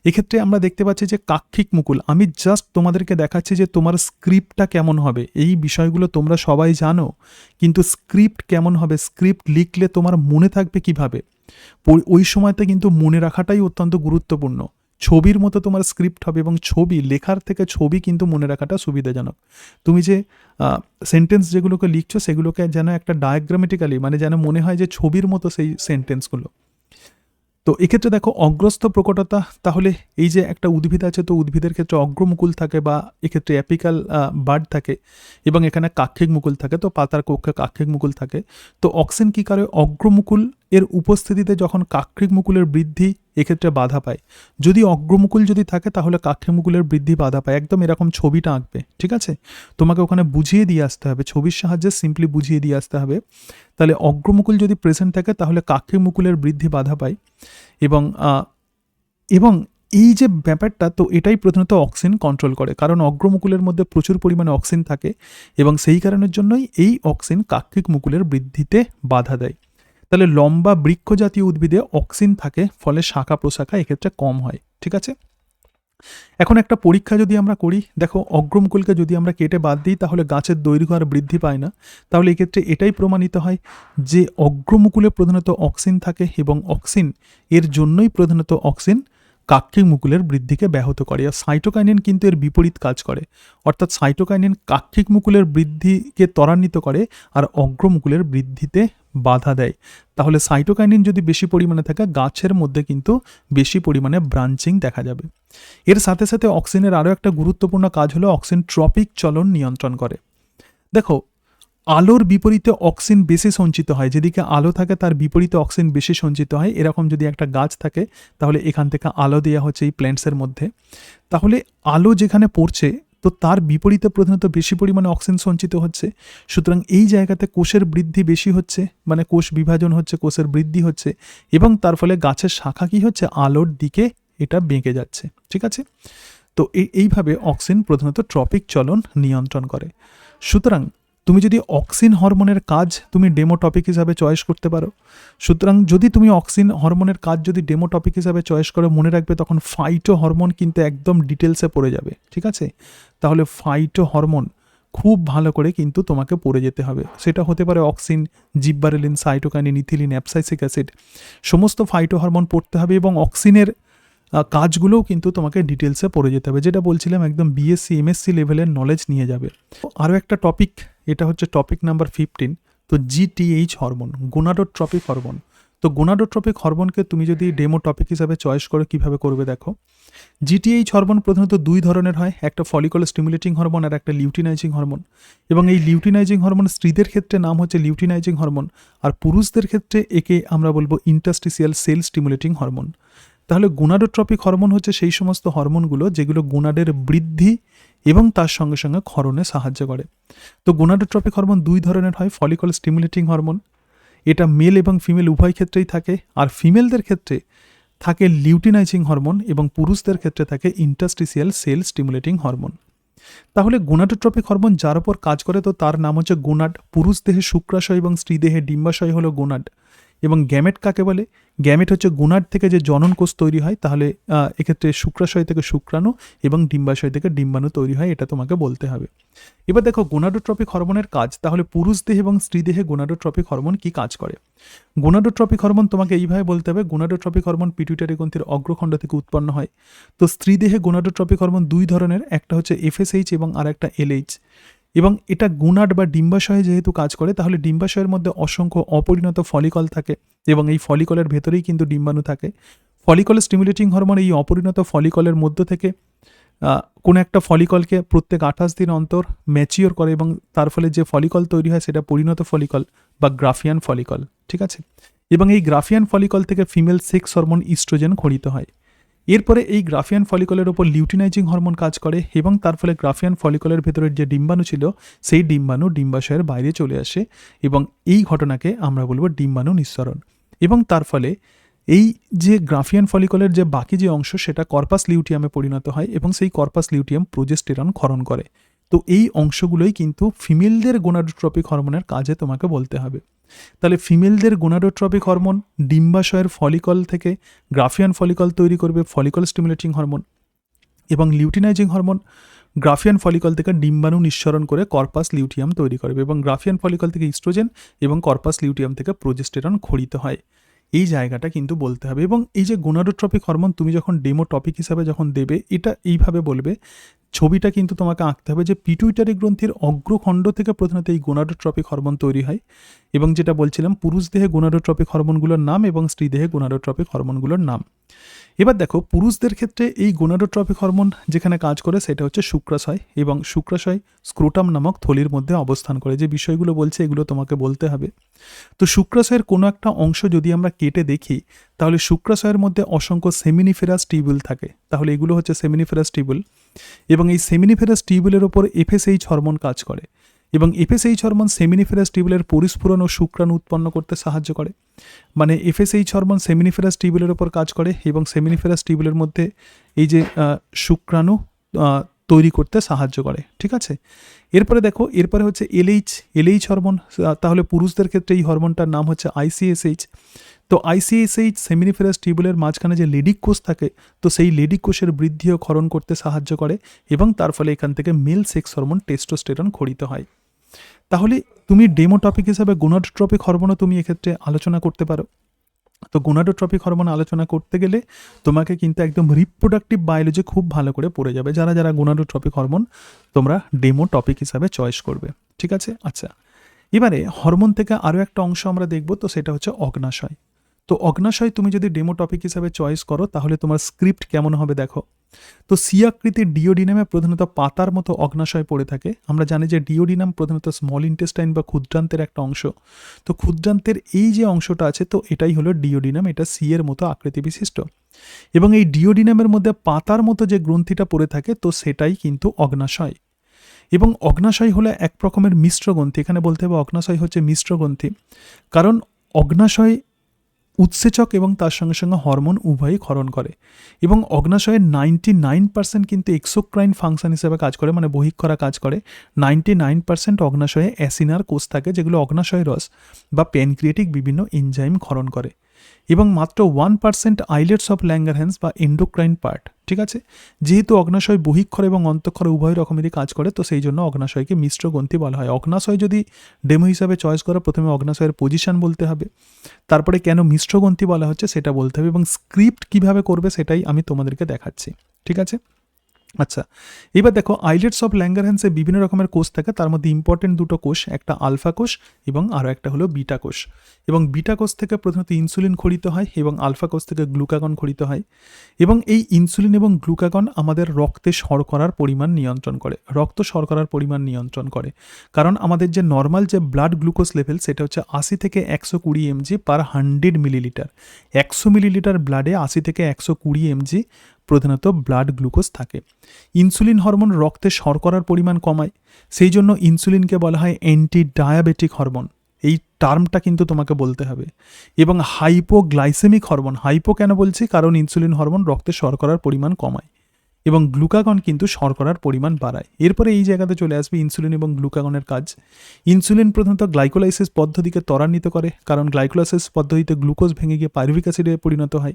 এক্ষেত্রে আমরা দেখতে পাচ্ছি যে কাক্ষিক মুকুল, আমি জাস্ট তোমাদেরকে দেখাচ্ছি যে তোমার স্ক্রিপ্টটা কেমন হবে। এই বিষয়গুলো তোমরা সবাই জানো, কিন্তু স্ক্রিপ্ট কেমন হবে, স্ক্রিপ্ট লিখলে তোমার মনে থাকবে কিভাবে, ওই সময়তে কিন্তু মনে রাখাটাই অত্যন্ত গুরুত্বপূর্ণ। ছবির মতো তোমার স্ক্রিপ্ট হবে এবং ছবি লেখার থেকে ছবি কিন্তু মনে রাখাটা সুবিধাজনক। তুমি যে সেন্টেন্স যেগুলোকে লিখছো সেগুলোকে যেন একটা ডায়াগ্রামেটিক্যালি, মানে যেন মনে হয় যে ছবির মতো সেই সেন্টেন্সগুলো। তো এক্ষেত্রে দেখো অগ্রস্থ প্রকটতা, তাহলে এই যে একটা উদ্ভিদ আছে, তো উদ্ভিদের ক্ষেত্রে অগ্রমুকুল থাকে বা এক্ষেত্রে অ্যাপিক্যাল বার্ড থাকে এবং এখানে কাক্ষিক মুকুল থাকে, তো পাতার কক্ষে কাক্ষিক মুকুল থাকে। তো অক্সিন কী করে? অগ্রমুকুল এর উপস্থিতিতে যখন কাক্ষিক মুকুলের বৃদ্ধি এক্ষেত্রে বাধা পায়, যদি অগ্রমুকুল যদি থাকে তাহলে কাক্ষিক মুকুলের বৃদ্ধি বাধা পায়। একদম এরকম ছবিটা আঁকবে, ঠিক আছে? তোমাকে ওখানে বুঝিয়ে দিয়ে আসতে হবে, ছবির সাহায্যে সিম্পলি বুঝিয়ে দিয়ে আসতে হবে। তাহলে অগ্রমুকুল যদি প্রেজেন্ট থাকে তাহলে কাক্ষিক মুকুলের বৃদ্ধি বাধা পায় এবং এই যে ব্যাপারটা, তো এটাই প্রধানত অক্সিন কন্ট্রোল করে, কারণ অগ্রমুকুলের মধ্যে প্রচুর পরিমাণে অক্সিন থাকে এবং সেই কারণের জন্যই এই অক্সিন কাক্ষিক মুকুলের বৃদ্ধিতে বাধা দেয়। তাহলে লম্বা বৃক্ষ জাতীয় উদ্ভিদে অক্সিন থাকে, ফলে শাখা প্রশাখা এক্ষেত্রে কম হয়, ঠিক আছে? এখন একটা পরীক্ষা যদি আমরা করি, দেখো অগ্রমুকুলকে যদি আমরা কেটে বাদ দিই তাহলে গাছের দৈর্ঘ্য আর বৃদ্ধি পায় না। তাহলে এক্ষেত্রে এটাই প্রমাণিত হয় যে অগ্রমুকুলে প্রধানত অক্সিন থাকে এবং অক্সিন এর জন্যই প্রধানত অক্সিন কাক্ষিক মুকুলের বৃদ্ধিকে ব্যাহত করে। আর সাইটোকাইনিন কিন্তু এর বিপরীত কাজ করে, অর্থাৎ সাইটোকাইনিন কাক্ষিক মুকুলের বৃদ্ধিকে ত্বরান্বিত করে আর অগ্রমুকুলের বৃদ্ধিতে বাধা দেয়। তাহলে সাইটোকাইনিন যদি বেশি পরিমাণে থাকে গাছের মধ্যে কিন্তু বেশি পরিমাণে ব্রাঞ্চিং দেখা যাবে। এর সাথে সাথে অক্সিনের আরও একটা গুরুত্বপূর্ণ কাজ হলো অক্সিন ট্রপিক চলন নিয়ন্ত্রণ করে। দেখো আলোর বিপরীতে অক্সিন বেশি সঞ্চিত হয়, যেদিকে আলো থাকে তার বিপরীতে অক্সিন বেশি সঞ্চিত হয়। এরকম যদি একটা গাছ থাকে তাহলে এখান থেকে আলো দেওয়া হচ্ছে এই প্ল্যান্টসের মধ্যে, তাহলে আলো যেখানে পড়ছে তো তার বিপরীতে প্রধানত বেশি পরিমাণে অক্সিন সঞ্চিত হচ্ছে। সুতরাং এই জায়গাতে কোষের বৃদ্ধি বেশি হচ্ছে, মানে কোষ বিভাজন হচ্ছে, কোষের বৃদ্ধি হচ্ছে এবং তার ফলে গাছের শাখা কী হচ্ছে? আলোর দিকে এটা বেঁকে যাচ্ছে, ঠিক আছে? তো এইভাবে অক্সিন প্রধানত ট্রপিক চলন নিয়ন্ত্রণ করে। সুতরাং তুমি যদি অক্সিন হরমোনের কাজ তুমি ডেমো টপিক হিসাবে চয়েস করতে পারো। সুতরাং যদি তুমি অক্সিন হরমোনের কাজ যদি ডেমো টপিক হিসাবে চয়েস করো, মনে রাখবে তখন ফাইটো হরমোন কিন্তু একদম ডিটেলসে পড়ে যাবে, ঠিক আছে? তাহলে ফাইটো হরমোন খুব ভালো করে কিন্তু তোমাকে পড়ে যেতে হবে। সেটা হতে পারে অক্সিন, জিব্বারেলিন, সাইটোকাইনিন, ইথিলিন, অ্যাবসাইসিক অ্যাসিড, সমস্ত ফাইটো হরমোন পড়তে হবে এবং অক্সিনের কাজগুলোও কিন্তু তোমাকে ডিটেলসে পড়ে যেতে হবে, যেটা বলছিলাম একদম বিএসসি এমএসসি লেভেলের নলেজ নিয়ে যাবে। আরও একটা টপিক, এটা হচ্ছে টপিক নাম্বার 15, তো জিটিএইচ হরমোন, গোনাডোট্রপিক হরমোন। তো গোনাডোট্রপিক হরমোনকে তুমি যদি ডেমো টপিক হিসাবে চয়েস করো, কিভাবে করবে দেখো। জিটিএইচ হরমোন প্রধানত দুই ধরনের হয়, একটা ফলিকল স্টিমুলেটিং হরমোন আর একটা লিউটিনাইজিং হরমোন। এবং এই লিউটিনাইজিং হরমোন স্ত্রীদের ক্ষেত্রে নাম হচ্ছে লিউটিনাইজিং হরমোন, আর পুরুষদের ক্ষেত্রে একে আমরা বলবো ইন্টারস্টিসিয়াল সেল স্টিমুলেটিং হরমোন। তাহলে গোনাডোট্রপিক হরমোন হচ্ছে সেই সমস্ত হরমোনগুলো যেগুলো গোনাডের বৃদ্ধি এবং তার সঙ্গে সঙ্গে ক্ষরণে সাহায্য করে। তো গোনাডোট্রপিক হরমোন দুই ধরনের হয়, ফলিকল স্টিমুলেটিং হরমোন, এটা মেল এবং ফিমেল উভয় ক্ষেত্রেই থাকে, আর ফিমেলদের ক্ষেত্রে থাকে লিউটিনাইজিং হরমোন এবং পুরুষদের ক্ষেত্রে থাকে ইন্টারস্টিসিয়াল সেল স্টিমুলেটিং হরমোন। তাহলে গোনাডোট্রপিক হরমোন যার উপর কাজ করে তো তার নাম হচ্ছে গোনাড। পুরুষ দেহে শুক্রাশয় এবং স্ত্রী দেহে ডিম্বাশয় হলো গোনাড। এবং গ্যামেট কাকে বলে? গ্যামেট হচ্ছে গোনাড থেকে যে জনন কোষ তৈরি হয়, তাহলে এক্ষেত্রে শুক্রাশয় থেকে শুক্রাণু এবং ডিম্বাশয় থেকে ডিম্বাণু তৈরি হয়, এটা তোমাকে বলতে হবে। এবার দেখো গোনাডোট্রপিক হরমোনের কাজ, তাহলে পুরুষ দেহে এবং স্ত্রী দেহে গোনাডোট্রপিক হরমোন কি কাজ করে। গোনাডোট্রপিক হরমোন তোমাকে এইভাবে বলতে হবে, গোনাডোট্রপিক হরমোন পিটুইটারি গ্রন্থির অগ্রখণ্ড থেকে উৎপন্ন হয়। তো স্ত্রী দেহে গোনাডোট্রপিক হরমোন দুই ধরনের, একটা হচ্ছে এফএসএইচ এবং আর একটা এলএইচ। এবং এটা গোনাড বা ডিম্বাশয়ে যেহেতু কাজ করে, তাহলে ডিম্বাশয়ের মধ্যে অসংখ্য অপরিণত ফলিকল থাকে এবং এই ফলিকলের ভেতরেই কিন্তু ডিম্বাণু থাকে। ফলিকল স্টিমুলেটিং হরমোন এই অপরিণত ফলিকলের মধ্য থেকে কোনো একটা ফলিকলকে প্রত্যেক 28 দিন অন্তর ম্যাচিওর করে এবং তার ফলে যে ফলিকল তৈরি হয় সেটা পরিণত ফলিকল বা গ্রাফিয়ান ফলিকল, ঠিক আছে। এবং এই গ্রাফিয়ান ফলিকল থেকে ফিমেল সেক্স হরমোন ইস্ট্রোজেন খরিত হয়। এরপরে এই গ্রাফিয়ান ফলিকলের ওপর লিউটিনাইজিং হরমোন কাজ করে এবং তার ফলে গ্রাফিয়ান ফলিকলের ভেতরের যে ডিম্বাণু ছিল সেই ডিম্বাণু ডিম্বাশয়ের বাইরে চলে আসে এবং এই ঘটনাকে আমরা বলবো ডিম্বাণু নিঃসরণ। এবং তার ফলে এই যে গ্রাফিয়ান ফলিকলের যে বাকি যে অংশ সেটা কর্পাস লিউটিয়ামে পরিণত হয় এবং সেই কর্পাস লিউটিয়াম প্রোজেস্টেরন ক্ষরণ করে। তো এই অংশগুলোই কিন্তু ফিমেলদের গোনাডোট্রপিক হরমোনের কাজে তোমাকে বলতে হবে। তাহলে ফিমেলদের গোনাডোট্রপিক হরমোন ডিম্বাশয়ের ফলিকল থেকে গ্রাফিয়ান ফলিকল তৈরি করবে, ফলিকল স্টিমুলেটিং হরমোন, এবং লিউটিনাইজিং হরমোন গ্রাফিয়ান ফলিকল থেকে ডিম্বাণু নিঃসরণ করে কর্পাস লিউটিয়াম তৈরি করবে এবং গ্রাফিয়ান ফলিকল থেকে ইস্ট্রোজেন এবং কর্পাস লিউটিয়াম থেকে প্রোজেস্টেরন খরিত হয়। এই জায়গাটা কিন্তু বলতে হবে। এবং এই যে গোনাডোট্রপিক হরমোন তুমি যখন ডেমো টপিক হিসাবে যখন দেবে, এটা এইভাবে বলবে, ছবিটা কিন্তু তোমাকে আঁকতে হবে যে পিটুইটারি গ্রন্থির অগ্রখণ্ড থেকে প্রধানত এই গোনাডোট্রপিক হরমোন তৈরি হয়। এবং যেটা বলছিলাম, পুরুষ দেহে গোনাডোট্রপিক হরমোনগুলোর নাম এবং স্ত্রী দেহে গোনাডোট্রপিক হরমোনগুলোর নাম। এবার দেখো পুরুষদের ক্ষেত্রে এই গোনাডোট্রপিক হরমোন যেখানে কাজ করে সেটা হচ্ছে শুক্রাশয়, এবং শুক্রাশয় স্ক্রোটাম নামক থলির মধ্যে অবস্থান করে। যে বিষয়গুলো বলছে এগুলো তোমাকে বলতে হবে। তো শুক্রাশয়ের কোনো একটা অংশ যদি আমরা কেটে দেখি, তাহলে শুক্রাশয়ের মধ্যে অসংখ্য সেমিনিফেরাস টিউবুল থাকে। তাহলে এগুলো হচ্ছে সেমিনিফেরাস টিউবুল, এবং এই সেমিনিফেরাস টিউবুলের ওপর এফএসএইচ হরমোন কাজ করে এবং এফএসএইচ হরমোন সেমিনিফেরাস টিউবুলের পরিস্ফুরণ ও শুক্রাণু উৎপন্ন করতে সাহায্য করে। মানে এফএসএইচ হরমোন সেমিনিফেরাস টিউবুলের ওপর কাজ করে এবং সেমিনিফেরাস টিউবুলের মধ্যে এই যে শুক্রাণু তৈরি করতে সাহায্য করে, ঠিক আছে। এরপরে দেখো, এরপরে হচ্ছে এলএইচ হরমোন। তাহলে পুরুষদের ক্ষেত্রে এই হরমোনটার নাম হচ্ছে আইসিএসএইচ। তো আইসিএসএইচ সেমিনিফেরাস টিউবুলের মাঝখানে যে লেডিক কোষ থাকে, তো সেই লেডিক কোষের বৃদ্ধি ও ক্ষরণ করতে সাহায্য করে এবং তার ফলে এখান থেকে মেল সেক্স হরমোন টেস্টোস্টেরন খরিত হয়। তাহলে তুমি ডেমো টপিক হিসাবে গোনাডোট্রপিক হরমোনও তুমি এক্ষেত্রে আলোচনা করতে পারো। তো গোনাডোট্রপিক হরমোন আলোচনা করতে গেলে তোমাকে কিন্তু একদম রিপ্রোডাক্টিভ বায়োলজি খুব ভালো করে পড়ে যাবে, যারা যারা গোনাডোট্রপিক হরমোন তোমরা ডেমো টপিক হিসাবে চয়েস করবে, ঠিক আছে। আচ্ছা, এবারে হরমোন থেকে আরও একটা অংশ আমরা দেখব, তো সেটা হচ্ছে অগ্নাশয়। তো অগ্নাশয় তুমি যদি ডেমো টপিক হিসাবে চয়েস করো, তাহলে তোমার স্ক্রিপ্ট কেমন হবে দেখো। তো সি আকৃতির ডিওডিনামে প্রধানত পাতার মতো অগ্নাশয় পড়ে থাকে। আমরা জানি যে ডিওডিনাম প্রধানত স্মল ইন্টেস্টাইন বা ক্ষুদ্রান্তের একটা অংশ। তো ক্ষুদ্রান্তের এই যে অংশটা আছে, তো এটাই হলো ডিওডিনাম, এটা সি এর মতো আকৃতি বিশিষ্ট। এবং এই ডিওডিনামের মধ্যে পাতার মতো যে গ্রন্থিটা পড়ে থাকে, তো সেটাই কিন্তু অগ্নাশয়। এবং অগ্নাশয় হলো এক রকমের মিশ্র গ্রন্থি। এখানে বলতে হবে অগ্নাশয় হচ্ছে মিশ্র গ্রন্থি, কারণ অগ্নাশয় উৎসেচক এবং তার সঙ্গে সঙ্গে হরমোন উভয়ই ক্ষরণ করে। এবং অগ্নাশয়ের 99% কিন্তু এক্সোক্রাইন ফাংশন হিসেবে কাজ করে, মানে বহিঃক্ষরা কাজ করে। 99% অগ্নাশয়ে অ্যাসিনার কোষ থাকে, যেগুলো অগ্নাশয় রস বা প্যানক্রিয়েটিক বিভিন্ন এনজাইম ক্ষরণ করে। এবং মাত্র 1% আইলেটস অফ ল্যাঙ্গারহ্যান্স বা এন্ডোক্রাইন পার্ট, ঠিক আছে। যেহেতু অগ্নাশয় বহিঃক্ষর এবং অন্তঃক্ষর উভয় রকমেরই কাজ করে, তো সেই জন্য অগ্নাশয়কে মিশ্র গ্রন্থি বলা হয়। অগ্নাশয় যদি ডেমো হিসাবে চয়েস করো, প্রথমে অগ্নাশয়ের পজিশন বলতে হবে, তারপরে কেন মিশ্র গ্রন্থি বলা হচ্ছে সেটা বলতে হবে, এবং স্ক্রিপ্ট কিভাবে করবে সেটাই আমি তোমাদেরকে দেখাচ্ছি, ঠিক আছে। আচ্ছা, এবার দেখো আইলেটস অফ ল্যাঙ্গারহ্যান্সে বিভিন্ন রকমের কোষ থাকে, তার মধ্যে ইম্পর্টেন্ট দুটো কোষ, একটা আলফা কোষ এবং আরও একটা হলো বিটা কোষ। এবং বিটা কোষ থেকে প্রথমত ইনসুলিন খরিত হয় এবং আলফা কোষ থেকে গ্লুকাগন খরিত হয়। এবং এই ইনসুলিন এবং গ্লুকাগন আমাদের রক্তে শর্করার পরিমাণ নিয়ন্ত্রণ করে, রক্ত শর্করার পরিমাণ নিয়ন্ত্রণ করে। কারণ আমাদের যে নর্মাল যে ব্লাড গ্লুকোজ লেভেল সেটা হচ্ছে 80 থেকে 120 mg পার 100 মিলিলিটার। 100 মিলিলিটার ব্লাডে 80 থেকে 120 mg প্রধানত ব্লাড গ্লুকোজ থাকে। ইনসুলিন হরমোন রক্তে শর্করার পরিমাণ কমায়, সেই জন্য ইনসুলিনকে বলা হয় অ্যান্টি ডায়াবেটিক হরমোন। এই টার্মটা কিন্তু তোমাকে বলতে হবে। এবং হাইপোগ্লাইসেমিক হরমোন, হাইপো কেন বলছি, কারণ ইনসুলিন হরমোন রক্তে শর্করার পরিমাণ কমায় এবং গ্লুকাগন কিন্তু শর্করার পরিমাণ বাড়ায়। এরপরে এই জায়গাতে চলে আসবে ইনসুলিন এবং গ্লুকাগনের কাজ। ইনসুলিন প্রধানত গ্লাইকোলাইসিস পদ্ধতিকে ত্বরান্বিত করে, কারণ গ্লাইকোলাইসিস পদ্ধতিতে গ্লুকোজ ভেঙে গিয়ে পাইরুভিক অ্যাসিডে পরিণত হয়।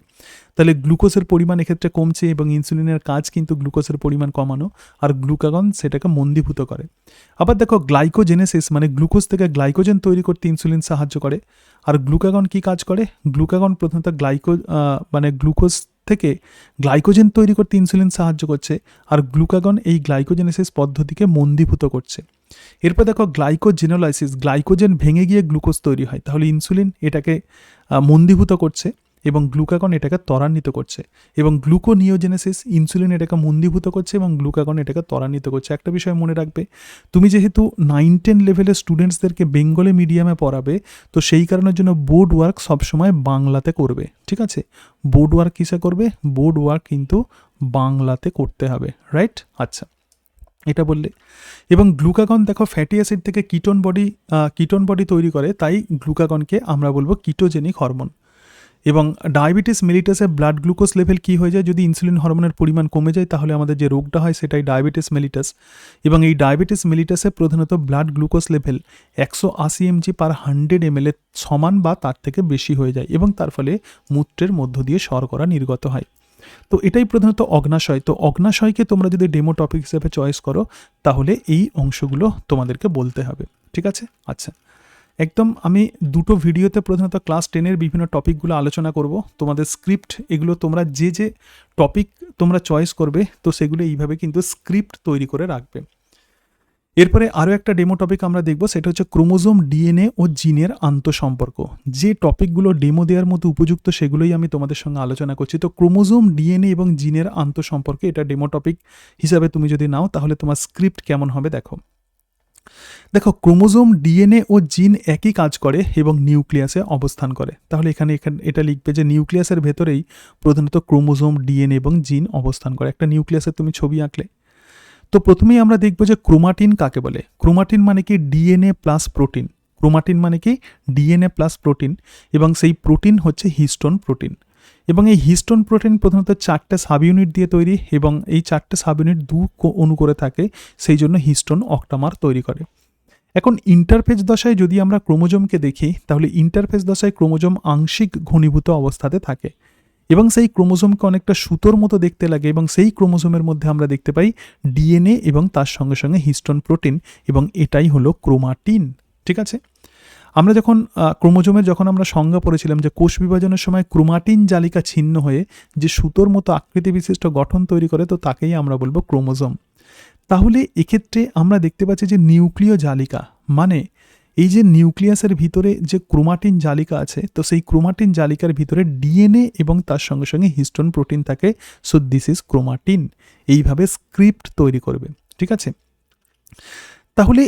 তাহলে গ্লুকোজের পরিমাণ এক্ষেত্রে কমছে এবং ইনসুলিনের কাজ কিন্তু গ্লুকোজের পরিমাণ কমানো, আর গ্লুকাগন সেটাকে মন্দীভূত করে। আবার দেখো গ্লাইকোজেনেসিস মানে গ্লুকোজ থেকে গ্লাইকোজেন তৈরি করতে ইনসুলিন সাহায্য করে। আর গ্লুকাগন কি কাজ করে, গ্লুকাগন প্রধানত মানে গ্লুকোজ থেকে গ্লাইকোজেন তৈরি করতে ইনসুলিন সাহায্য করছে, আর গ্লুকাগন এই গ্লাইকোজেনেসিস পদ্ধতিকে মন্দীভূত করছে। এরপর দেখো গ্লাইকোজেনোলাইসিস, গ্লাইকোজেন ভেঙে গিয়ে গ্লুকোজ তৈরি হয়, তাহলে ইনসুলিন এটাকে মন্দীভূত করছে এবং গ্লুকাগন এটাকে ত্বরান্বিত করছে। এবং গ্লুকোনিওজেনেসিস, ইনসুলিন এটাকে মন্দীভূত করছে এবং গ্লুকাগন এটাকে ত্বরান্বিত করছে। একটা বিষয় মনে রাখবে, তুমি যেহেতু 9-10 লেভেলের স্টুডেন্টসদেরকে বেঙ্গলি মিডিয়ামে পড়াবে, তো সেই কারণের জন্য বোর্ড ওয়ার্ক সবসময় বাংলাতে করবে, ঠিক আছে? বোর্ড ওয়ার্ক কিসে করবে, বোর্ড ওয়ার্ক কিন্তু বাংলাতে করতে হবে, রাইট? আচ্ছা, এটা বললে। এবং গ্লুকাগন দেখো ফ্যাটি অ্যাসিড থেকে কিটোন বডি তৈরি করে, তাই গ্লুকাগনকে আমরা বলবো কিটোজেনিক হরমোন। এবং ডায়াবেটিস মেলিটাসে ব্লাড গ্লুকোজ লেভেল কী হয়ে যায়, যদি ইনসুলিন হরমোনের পরিমাণ কমে যায় তাহলে আমাদের যে রোগটা হয় সেটাই ডায়াবেটিস মেলিটাস। এবং এই ডায়াবেটিস মেলিটাসে প্রধানত ব্লাড গ্লুকোজ লেভেল 180 mg পার 100 ml এর সমান বা তার থেকে বেশি হয়ে যায় এবং তার ফলে মূত্রের মধ্য দিয়ে শর্করা নির্গত হয়। তো এটাই প্রধানত অগ্নাশয়। তো অগ্নাশয়কে তোমরা যদি ডেমো টপিক হিসেবে চয়েস করো তাহলে এই অংশগুলো তোমাদেরকে বলতে হবে, ঠিক আছে? আচ্ছা, একদম আমি দুটো ভিডিওতে প্রধানত ক্লাস 10-এর বিভিন্ন টপিকগুলো আলোচনা করব। তোমাদের স্ক্রিপ্ট এগুলো তোমরা যে টপিক তোমরা চয়েস করবে তো সেগুলো এইভাবে কিন্তু স্ক্রিপ্ট তৈরি করে রাখবে। এরপরে আরও একটা ডেমো টপিক আমরা দেখব, সেটা হচ্ছে ক্রোমোজোম, ডিএনএ ও জিনের আন্তঃসম্পর্ক। যে টপিকগুলো ডেমো দেওয়ার মতো উপযুক্ত সেগুলোই আমি তোমাদের সঙ্গে আলোচনা করছি। তো ক্রোমোজোম, ডিএনএ এবং জিনের আন্তঃসম্পর্কে এটা ডেমো টপিক হিসাবে তুমি যদি নাও তাহলে তোমার স্ক্রিপ্ট কেমন হবে দেখো। ক্রোমোজোম, ডিএনএ ও জিন একই কাজ করে এবং নিউক্লিয়াসে অবস্থান করে। তাহলে এখানে এটা লিখবে যে নিউক্লিয়াসের ভেতরেই প্রধানত ক্রোমোজোম, ডিএনএ এবং জিন অবস্থান করে। একটা নিউক্লিয়াসের তুমি ছবি আঁকলে, তো প্রথমেই আমরা দেখব যে ক্রোমাটিন কাকে বলে। ক্রোমাটিন মানে কি, ডিএনএ প্লাস প্রোটিন। ক্রোমাটিন মানে কি, ডিএনএ প্লাস প্রোটিন, এবং সেই প্রোটিন হচ্ছে হিস্টোন প্রোটিন। এবং এই হিস্টোন প্রোটিন প্রধানত 4টে সাব ইউনিট দিয়ে তৈরি এবং এই 4টে সাব ইউনিট 2 অণু করে থাকে, সেই জন্য হিস্টোন অক্টামার তৈরি করে। এখন ইন্টারফেজ দশায় যদি আমরা ক্রোমোজোমকে দেখি তাহলে ইন্টারফেজ দশায় ক্রোমোজোম আংশিক ঘনীভূত অবস্থাতে থাকে এবং সেই ক্রোমোজোমকে অনেকটা সুতোর মতো দেখতে লাগে এবং সেই ক্রোমোজোমের মধ্যে আমরা দেখতে পাই ডিএনএ এবং তার সঙ্গে সঙ্গে হিস্টোন প্রোটিন, এবং এটাই হলো ক্রোমাটিন, ঠিক আছে? আমরা যখন ক্রোমোজোমের যখন আমরা সংজ্ঞা পড়েছিলাম যে কোষ বিভাজনের সময় ক্রোমাটিন জালিকা ছিন্ন হয়ে যে সুতোর মতো আকৃতি বিশিষ্ট গঠন তৈরি করে, তো তাকেই আমরা বলবো ক্রোমোজোম। তাহলে এক্ষেত্রে আমরা দেখতে পাচ্ছি যে নিউক্লিয় জালিকা মানে এই যে নিউক্লিয়াসের ভিতরে যে ক্রোমাটিন জালিকা আছে, তো সেই ক্রোমাটিন জালিকার ভিতরে ডিএনএ এবং তার সঙ্গে সঙ্গে হিস্টোন প্রোটিন থাকে। So this is chromatin. এইভাবে স্ক্রিপ্ট তৈরি করবে, ঠিক আছে? তাহলে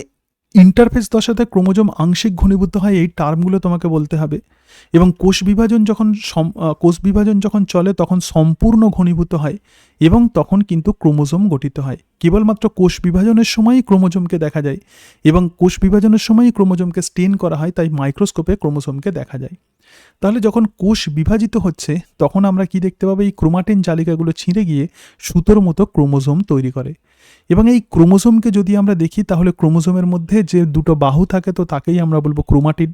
ইন্টারফেস দশাতে ক্রোমোজোম আংশিক ঘনীভূত হয়, এই টার্মগুলো তোমাকে বলতে হবে। এবং কোষ বিভাজন যখন চলে তখন সম্পূর্ণ ঘনীভূত হয় এবং তখন কিন্তু ক্রোমোজোম গঠিত হয়। কেবলমাত্র কোষ বিভাজনের সময়ই ক্রোমোজোমকে দেখা যায় এবং কোষ বিভাজনের সময়ই ক্রোমোজোমকে স্টেন করা হয়, তাই মাইক্রোস্কোপে ক্রোমোজোমকে দেখা যায়। তাহলে যখন কোষ বিভাজিত হচ্ছে তখন আমরা কি দেখতে পাবো, এই ক্রোমাটিন জালিকাগুলো ছিঁড়ে গিয়ে সুতোর মতো ক্রোমোজোম তৈরি করে। এবং এই ক্রোমোজোমকে যদি আমরা দেখি তাহলে ক্রোমোজোমের মধ্যে যে দুটো বাহু থাকে তো তাকেই আমরা বলবো ক্রোমাটিড,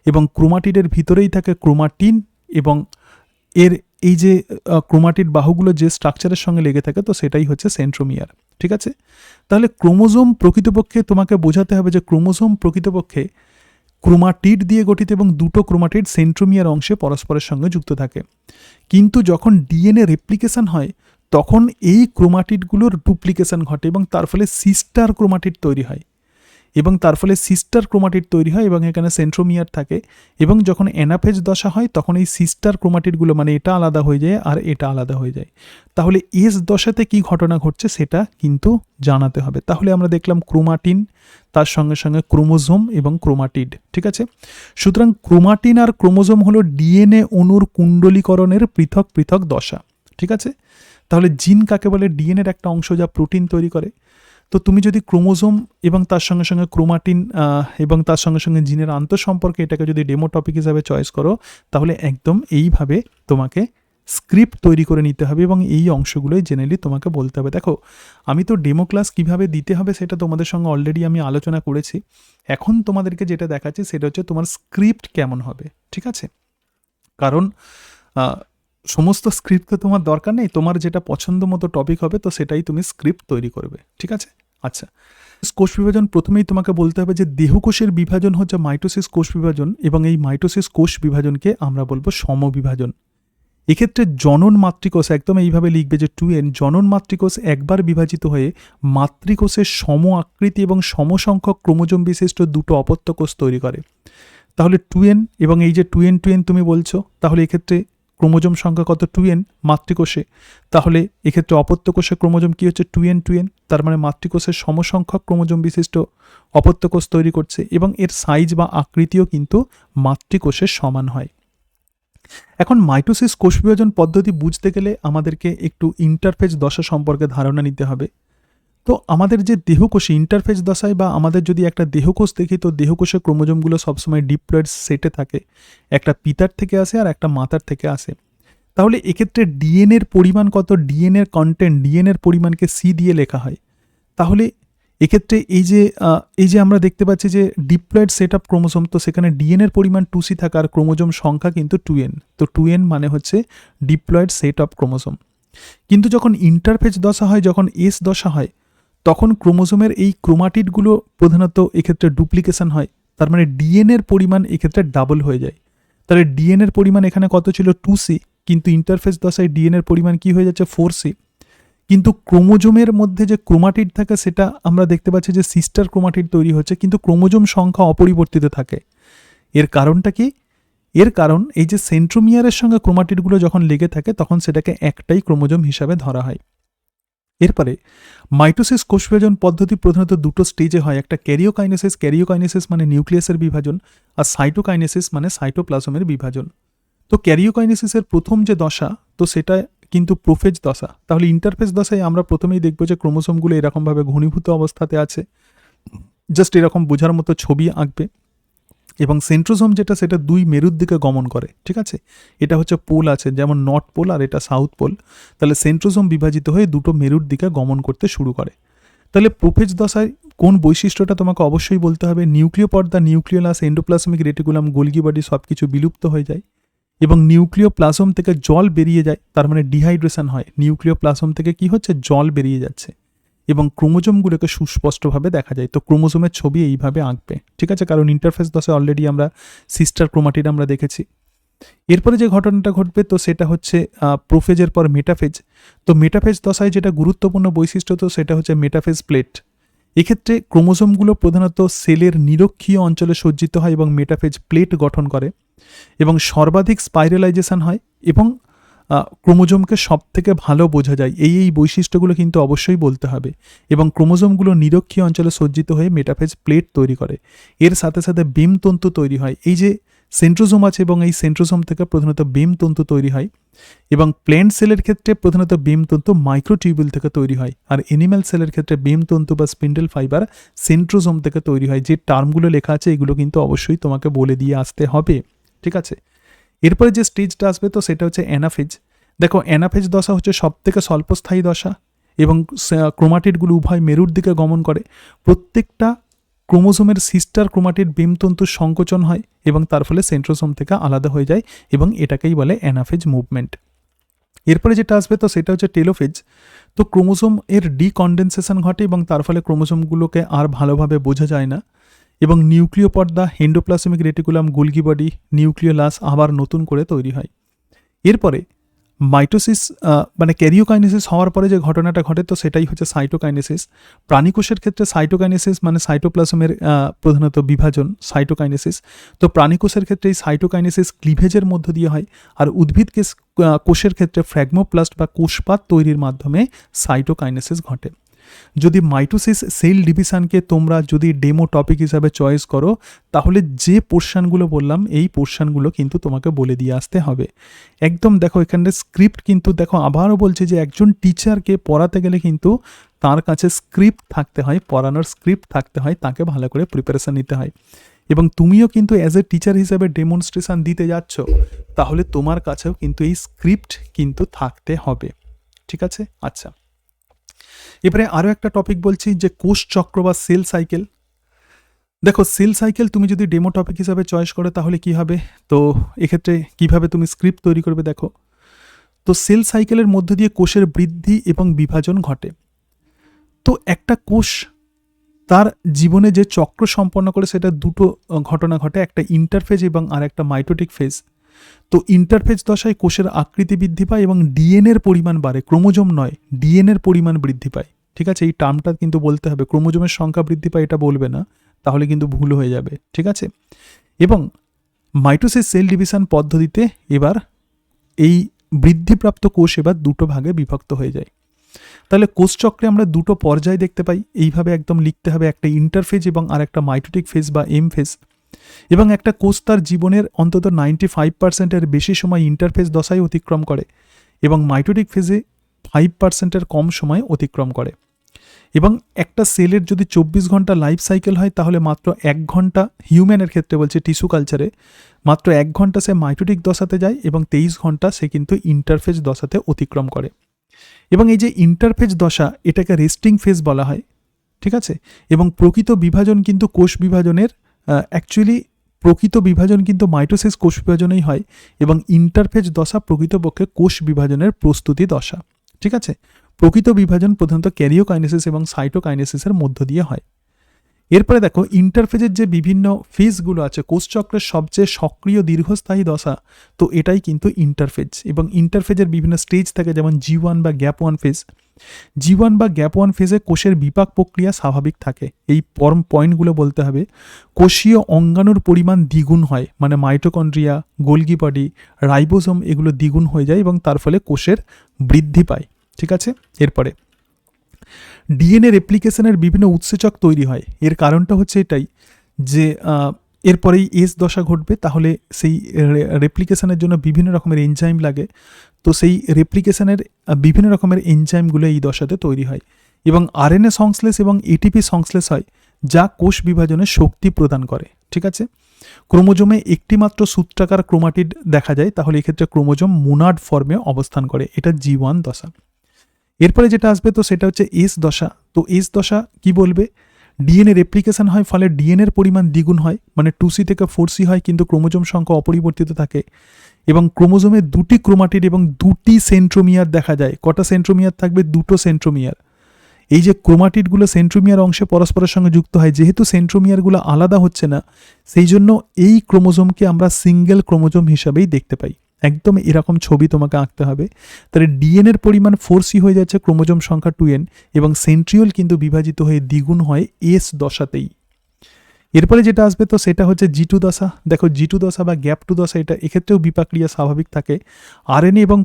এবং ক্রোমাটিডের ভিতরেই থাকে ক্রোমাটিন, এবং এর এই যে ক্রোমাটিড বাহুগুলো যে স্ট্রাকচারের সঙ্গে লেগে থাকে তো সেটাই হচ্ছে সেন্ট্রোমিয়ার, ঠিক আছে? তাহলে ক্রোমোজোম প্রকৃতপক্ষে তোমাকে বোঝাতে হবে যে ক্রোমোজোম প্রকৃতপক্ষে ক্রোমাটিড দিয়ে গঠিত এবং দুটো ক্রোমাটিড সেন্ট্রোমিয়ার অংশে পরস্পরের সঙ্গে যুক্ত থাকে। কিন্তু যখন ডিএনএ রেপ্লিকেশন হয় তখন এই ক্রোমাটিডগুলোর ডুপ্লিকেশন ঘটে এবং তার ফলে সিস্টার ক্রোমাটিড তৈরি হয় এবং এখানে সেন্ট্রোমিয়ার থাকে, এবং যখন অ্যানাফেজ দশা হয় তখন এই সিস্টার ক্রোমাটিডগুলো মানে এটা আলাদা হয়ে যায় আর এটা আলাদা হয়ে যায়। তাহলে এস দশাতে কি ঘটনা ঘটছে সেটা কিন্তু জানাতে হবে। তাহলে আমরা দেখলাম ক্রোমাটিন, তার সঙ্গে সঙ্গে ক্রোমোজোম এবং ক্রোমাটিড, ঠিক আছে। সুতরাং ক্রোমাটিন আর ক্রোমোজোম হলো ডিএনএ অণুর কুণ্ডলীকরণের পৃথক পৃথক দশা, ঠিক আছে। তাহলে জিন কাকে বলে? ডিএনএর একটা অংশ যা প্রোটিন তৈরি করে। তো তুমি যদি ক্রোমোজোম এবং তার সঙ্গে সঙ্গে ক্রোমাটিন এবং তার সঙ্গে সঙ্গে জিনের আন্তঃসম্পর্কে এটাকে যদি ডেমো টপিক হিসাবে চয়েস করো, তাহলে একদম এইভাবে তোমাকে স্ক্রিপ্ট তৈরি করে নিতে হবে এবং এই অংশগুলোই জেনারেলি তোমাকে বলতে হবে। দেখো, আমি তো ডেমো ক্লাস কীভাবে দিতে হবে সেটা তোমাদের সঙ্গে অলরেডি আমি আলোচনা করেছি। এখন তোমাদেরকে যেটা দেখাচ্ছি সেটা হচ্ছে তোমার স্ক্রিপ্ট কেমন হবে, ঠিক আছে। কারণ সমস্ত স্ক্রিপ্ট তো তোমার দরকার নেই, তোমার যেটা পছন্দ মতো টপিক হবে তো সেটাই তুমি স্ক্রিপ্ট তৈরি করবে, ঠিক আছে। আচ্ছা, কোষ বিভাজন প্রথমেই তোমাকে বলতে হবে যে দেহকোষের বিভাজন হচ্ছে মাইটোসিস কোষ বিভাজন, এবং এই মাইটোসিস কোষ বিভাজনকে আমরা বলবো সমবিভাজন। এক্ষেত্রে জনন মাতৃকোষ একদম এইভাবে লিখবে যে 2n, জনন মাতৃকোষ একবার বিভাজিত হয়ে মাতৃকোষের সম আকৃতি এবং সমসংখ্যক ক্রোমোজোম বিশিষ্ট দুটো অপত্য কোষ তৈরি করে। তাহলে 2n এবং এই যে 2n তুমি বলছো, তাহলে এক্ষেত্রে ক্রোমোজোম সংখ্যা কত? 2n মাতৃকোষে। তাহলে এক্ষেত্রে অপত্য কোষে ক্রোমোজোম কি হচ্ছে? 2n, তার মানে মাতৃকোষের সমসংখ্যক ক্রোমোজোম বিশিষ্ট অপত্য কোষ তৈরি করছে, এবং এর সাইজ বা আকৃতিও কিন্তু মাতৃকোষের সমান হয়। এখন মাইটোসিস কোষ বিভাজন পদ্ধতি বুঝতে গেলে আমাদেরকে একটু ইন্টারফেজ দশা সম্পর্কে ধারণা নিতে হবে। তো আমাদের যে দেহকোষে ইন্টারফেজ দশায় বা আমাদের যদি একটা দেহকোষ দেখি, তো দেহকোষে ক্রোমোজোমগুলো সবসময় ডিপ্লয়েড সেটে থাকে, একটা পিতার থেকে আসে আর একটা মাতার থেকে আসে। তাহলে এক্ষেত্রে ডিএনএর পরিমাণ কত? ডিএনএর কন্টেন্ট, ডিএনএর পরিমাণকে সি দিয়ে লেখা হয়। তাহলে এক্ষেত্রে এই যে আমরা দেখতে পাচ্ছি যে ডিপ্লয়েড সেট অফ ক্রোমোজোম, তো সেখানে ডিএনএর পরিমাণ 2c থাকে আর ক্রোমোজোম সংখ্যা কিন্তু 2n। তো 2n মানে হচ্ছে ডিপ্লয়েড সেট অফ ক্রোমোজোম। কিন্তু যখন ইন্টারফেজ দশা হয়, যখন এস দশা হয়, তখন ক্রোমোজোমের এই ক্রোমাটিডগুলো প্রধানত এক্ষেত্রে ডুপ্লিকেশন হয়। তার মানে ডিএনএর পরিমাণ এক্ষেত্রে ডাবল হয়ে যায়। তাহলে ডিএনএর পরিমাণ এখানে কত ছিল? 2c, কিন্তু ইন্টারফেজ দশায় ডিএনএর পরিমাণ কি হয়ে যাচ্ছে? 4c। কিন্তু ক্রোমোজোমের মধ্যে যে ক্রোমাটিড থাকে সেটা আমরা দেখতে পাচ্ছি যে সিস্টার ক্রোমাটিড তৈরি হচ্ছে, কিন্তু ক্রোমোজোম সংখ্যা অপরিবর্তিত থাকে। এর কারণটা কি? এর কারণ এই যে সেন্ট্রোমিয়ারের সঙ্গে ক্রোমাটিডগুলো যখন লেগে থাকে তখন সেটাকে একটাই ক্রোমোজোম হিসাবে ধরা হয়। এরপরে মাইটোসিস কোষ বিভাজন পদ্ধতি প্রধানত দুটো স্টেজে হয়। একটা ক্যারিওকাইনেসিস মানে নিউক্লিয়াসের বিভাজন, আর সাইটোকাইনেসিস মানে সাইটোপ্লাজমের বিভাজন। তো ক্যারিওকাইনেসিসের প্রথম যে দশা, তো সেটা কিন্তু প্রোফেজ দশা। তাহলে ইন্টারফেজ দশায় আমরা প্রথমেই দেখব যে ক্রোমোসোমগুলো এরকমভাবে ঘনীভূত অবস্থাতে আছে, জাস্ট এরকম বোঝার মতো ছবি আঁকবে। এবং সেন্ট্রোজোম যেটা, সেটা দুই মেরুর দিকে গমন করে, ঠিক আছে। এটা হচ্ছে পোল আছে, যেমন নর্থ পোল আর এটা সাউথ পোল। তাহলে সেন্ট্রোজোম বিভাজিত হয়ে দুটো মেরুর দিকে গমন করতে শুরু করে। তাহলে প্রোফেজ দশায় কোন বৈশিষ্ট্যটা তোমাকে অবশ্যই বলতে হবে? নিউক্লিয় পর্দা, nucleolus, endoplasmic reticulum, Golgi body সব কিছু বিলুপ্ত হয়ে যায় এবং নিউক্লিয় প্লাজম থেকে জল বেরিয়ে যায়। তার মানে ডিহাইড্রেশন হয়। নিউক্লিয় প্লাজম থেকে কি হচ্ছে? জল বেরিয়ে যাচ্ছে এবং ক্রোমোজোমগুলোকে সুস্পষ্টভাবে দেখা যায়। তো ক্রোমোজোমের ছবি এইভাবে আঁকবে, ঠিক আছে। কারণ ইন্টারফেস দশায় অলরেডি আমরা সিস্টার ক্রোমাটিড আমরা দেখেছি। এরপরে যে ঘটনাটা ঘটবে তো সেটা হচ্ছে প্রোফেজের পর মেটাফেজ। তো মেটাফেজ দশায় যেটা গুরুত্বপূর্ণ বৈশিষ্ট্য, তো সেটা হচ্ছে মেটাফেজ প্লেট। এক্ষেত্রে ক্রোমোজোমগুলো প্রধানত সেলের নিরক্ষীয় অঞ্চলে সজ্জিত হয় এবং মেটাফেজ প্লেট গঠন করে এবং সর্বাধিক স্পাইরালাইজেশন হয় এবং ক্রোমোজোমকে সব থেকে ভালো বোঝা যায়। এই বৈশিষ্ট্যগুলো কিন্তু অবশ্যই বলতে হবে। এবং ক্রোমোজোমগুলো নিরক্ষীয় অঞ্চলে সজ্জিত হয়ে মেটাফেজ প্লেট তৈরি করে। এর সাথে সাথে বেম তন্তু তৈরি হয়। এই যে সেন্ট্রোজোম আছে এবং এই সেন্ট্রোজোম থেকে প্রধানত বেম তন্তু তৈরি হয় এবং প্ল্যান্ট সেলের ক্ষেত্রে প্রধানত বেম তন্তু মাইক্রোটিউবিউল থেকে তৈরি হয়, আর এনিম্যাল সেলের ক্ষেত্রে বেম তন্তু বা স্পিন্ডেল ফাইবার সেন্ট্রোজোম থেকে তৈরি হয়। যে টার্মগুলো লেখা আছে এগুলো কিন্তু অবশ্যই তোমাকে বলে দিয়ে আসতে হবে, ঠিক আছে। এরপরে যে স্টেজটা আসবে তো সেটা হচ্ছে অ্যানাফেজ। দেখো, অ্যানাফেজ দশা হচ্ছে সব থেকে স্বল্পস্থায়ী দশা এবং ক্রোমাটিডগুলো উভয় মেরুর দিকে গমন করে। প্রত্যেকটা ক্রোমোজোমের সিস্টার ক্রোমাটিড বেমতন্তুর সংকোচন হয় এবং তার ফলে সেন্ট্রোজোম থেকে আলাদা হয়ে যায় এবং এটাকেই বলে অ্যানাফেজ মুভমেন্ট। এরপরে যেটা আসবে তো সেটা হচ্ছে টেলোফেজ। তো ক্রোমোজোম এর ডিকন্ডেনসেশন ঘটে এবং তার ফলে ক্রোমোজোমগুলোকে আর ভালোভাবে বোঝা যায় না এবং নিউক্লিয় পর্দা, endoplasmic reticulum, Golgi body, nucleolus আবার নতুন করে তৈরি হয়। এরপরে মাইটোসিস মানে ক্যারিওকাইনেসিস হওয়ার পরে যে ঘটনাটা ঘটে তো সেটাই হচ্ছে সাইটোকাইনেসিস। প্রাণীকোষের ক্ষেত্রে সাইটোকাইনেসিস মানে সাইটোপ্লাজমের প্রধানত বিভাজন সাইটোকাইনেসিস। তো প্রাণীকোষের ক্ষেত্রে এই সাইটোকাইনেসিস ক্লিভেজের মধ্য দিয়ে হয়, আর উদ্ভিদ কোষের ক্ষেত্রে ফ্র্যাগমোপ্লাস্ট বা কোষপাত তৈরির মাধ্যমে সাইটোকাইনেসিস ঘটে। যদি মাইটোসিস সেল ডিভিশনকে তোমরা যদি ডেমো টপিক হিসাবে চয়েস করো, তাহলে যে পোর্শনগুলো বললাম এই পোর্শনগুলো কিন্তু তোমাকে বলে দিয়ে আসতে হবে। একদম দেখো এখানে স্ক্রিপ্ট কিন্তু দেখো আবারও বলছে যে একজন টিচারকে পড়াতে গেলে কিন্তু তার কাছে স্ক্রিপ্ট থাকতে হয়, পড়ানোর স্ক্রিপ্ট থাকতে হয়, তাকে ভালো করে প্রিপারেশন নিতে হয়। এবং তুমিও কিন্তু অ্যাজ এ টিচার হিসেবে ডেমনস্ট্রেশন দিতে যাচ্ছ, তাহলে তোমার কাছেও কিন্তু এই স্ক্রিপ্ট কিন্তু থাকতে হবে। ঠিক আছে? আচ্ছা, এবারে আরও একটা টপিক বলছি যে কোষ চক্র বা সেল সাইকেল। দেখো সেল সাইকেল তুমি যদি ডেমো টপিক হিসাবে চয়েস করো তাহলে কি হবে, তো এক্ষেত্রে কিভাবে তুমি স্ক্রিপ্ট তৈরি করবে দেখো। তো সেল সাইকেলের মধ্য দিয়ে কোষের বৃদ্ধি এবং বিভাজন ঘটে। তো একটা কোষ তার জীবনে যে চক্র সম্পন্ন করে সেটা দুটো ঘটনা ঘটে, একটা ইন্টারফেজ এবং আর একটা মাইটোটিক ফেজ। তো ইন্টারফেজ দশায় কোষের আকৃতি বৃদ্ধি পায় এবং ডিএনএর পরিমাণ বাড়ে, ক্রোমোজোম নয় ডিএনএর পরিমাণ বৃদ্ধি পায়। ঠিক আছে, এই টার্মটা কিন্তু বলতে হবে, ক্রোমোজোমের সংখ্যা বৃদ্ধি পায় এটা বলবে না, তাহলে কিন্তু ভুল হয়ে যাবে। ঠিক আছে, এবং মাইটোসিস সেল ডিভিশন পদ্ধতিতে এবার এই বৃদ্ধিপ্রাপ্ত কোষ এবার দুটো ভাগে বিভক্ত হয়ে যায়। তাহলে কোষচক্রে আমরা দুটো পর্যায় দেখতে পাই, এইভাবে একদম লিখতে হবে, একটা ইন্টারফেজ এবং আর একটা মাইটোটিক ফেজ বা এম ফেজ। এবং একটা কোষ তার জীবনের অন্তত 95%-এর বেশি সময় ইন্টারফেজ দশায় অতিক্রম করে এবং মাইটোটিক ফেজে 5%-এর কম সময় অতিক্রম করে। এবং একটা সেলের যদি 24 ঘন্টা লাইফ সাইকেল হয় তাহলে মাত্র 1 ঘন্টা, হিউম্যানের ক্ষেত্রে বলছে টিস্যু কালচারে, মাত্র 1 ঘন্টা সে মাইটোটিক দশাতে যায় এবং 23 ঘন্টা সে কিন্তু ইন্টারফেজ দশাতে অতিক্রম করে। এবং এই যে ইন্টারফেজ দশা এটাকে রেস্টিং ফেজ বলা হয়। ঠিক আছে, এবং প্রকৃত বিভাজন কিন্তু কোষ বিভাজনের অ্যাকচুয়ালি প্রকৃত বিভাজন কিন্তু মাইটোসিস কোষ বিভাজনেই হয় এবং ইন্টারফেজ দশা প্রকৃতপক্ষে কোষ বিভাজনের প্রস্তুতি দশা। ঠিক আছে, প্রকৃত বিভাজন প্রধানত ক্যারিওকাইনেসিস এবং সাইটোকাইনেসিসের মধ্য দিয়ে হয়। এরপরে দেখো ইন্টারফেজের যে বিভিন্ন ফেজগুলো আছে, কোষচক্রের সবচেয়ে সক্রিয় দীর্ঘস্থায়ী দশা তো এটাই কিন্তু ইন্টারফেজ। এবং ইন্টারফেজের বিভিন্ন স্টেজ থাকে, যেমন G1 বা গ্যাপ 1 ফেজ। G1 বা গ্যাপ 1 ফেজে কোষের বিপাক প্রক্রিয়া স্বাভাবিক থাকে। এই পয়েন্টগুলো বলতে হবে। কোষীয় অঙ্গাণুর পরিমাণ দ্বিগুণ হয়, মানে মাইটোকন্ড্রিয়া, গোলগি বডি, রাইবোসোম এগুলো দ্বিগুণ হয়ে যায় এবং তার ফলে কোষের বৃদ্ধি পায়। ঠিক আছে, এরপরে ডিএনএ রেপ্লিকেশনের বিভিন্ন উৎসেচক তৈরি হয়। এর কারণটা হচ্ছে এটাই যে এরপরেই এস দশা ঘটবে, তাহলে সেই রেপ্লিকেশনের জন্য বিভিন্ন রকমের এনজাইম লাগে। তো সেই রেপ্লিকেশনের বিভিন্ন রকমের এনজাইমগুলো এই দশাতে তৈরি হয় এবং আরএনএ সংশ্লেষ এবং এটিপি সংশ্লেষ হয়, যা কোষ বিভাজনে শক্তি প্রদান করে। ঠিক আছে, ক্রোমোজোমে একটি মাত্র সূত্রাকার ক্রোমাটিড দেখা যায়, তাহলে এক্ষেত্রে ক্রোমোজোম মোনাড ফর্মে অবস্থান করে, এটা G1 দশা। এরপরে যেটা আসবে তো সেটা হচ্ছে এস দশা। তো এস দশা কি বলবে, ডিএনএ রেপ্লিকেশন হয়, ফলে ডিএনএর পরিমাণ দ্বিগুণ হয়, মানে 2C থেকে 4C হয়, কিন্তু ক্রোমোজোম সংখ্যা অপরিবর্তিত থাকে এবং ক্রোমোজোমে 2টি ক্রোমাটিড এবং 2টি সেন্ট্রোমিয়ার দেখা যায়। কটা সেন্ট্রোমিয়ার থাকবে? 2টো সেন্ট্রোমিয়ার। এই যে ক্রোমাটিডগুলো সেন্ট্রোমিয়ার অংশে পরস্পরের সঙ্গে যুক্ত হয়, যেহেতু সেন্ট্রোমিয়ারগুলো আলাদা হচ্ছে না, সেই জন্য এই ক্রোমোজোমকে আমরা সিঙ্গেল ক্রোমোজোম হিসাবেই দেখতে পাই। একদম এরকম ছবি তোমাকে আঁকতে হবে। তাহলে ডিএনএর পরিমাণ 4C হয়ে যাচ্ছে, ক্রোমোজোম সংখ্যা 2N এবং সেন্ট্রিওল কিন্তু বিভাজিত হয়ে দ্বিগুণ হয় এস দশাতেই। এরপরে যেটা আসবে তো সেটা হচ্ছে G2 দশা। দেখো G2 দশা বা গ্যাপ 2 দশা, এটা এক্ষেত্রেও বিপাক্রিয়া স্বাভাবিক থাকে। আরএনএ এবং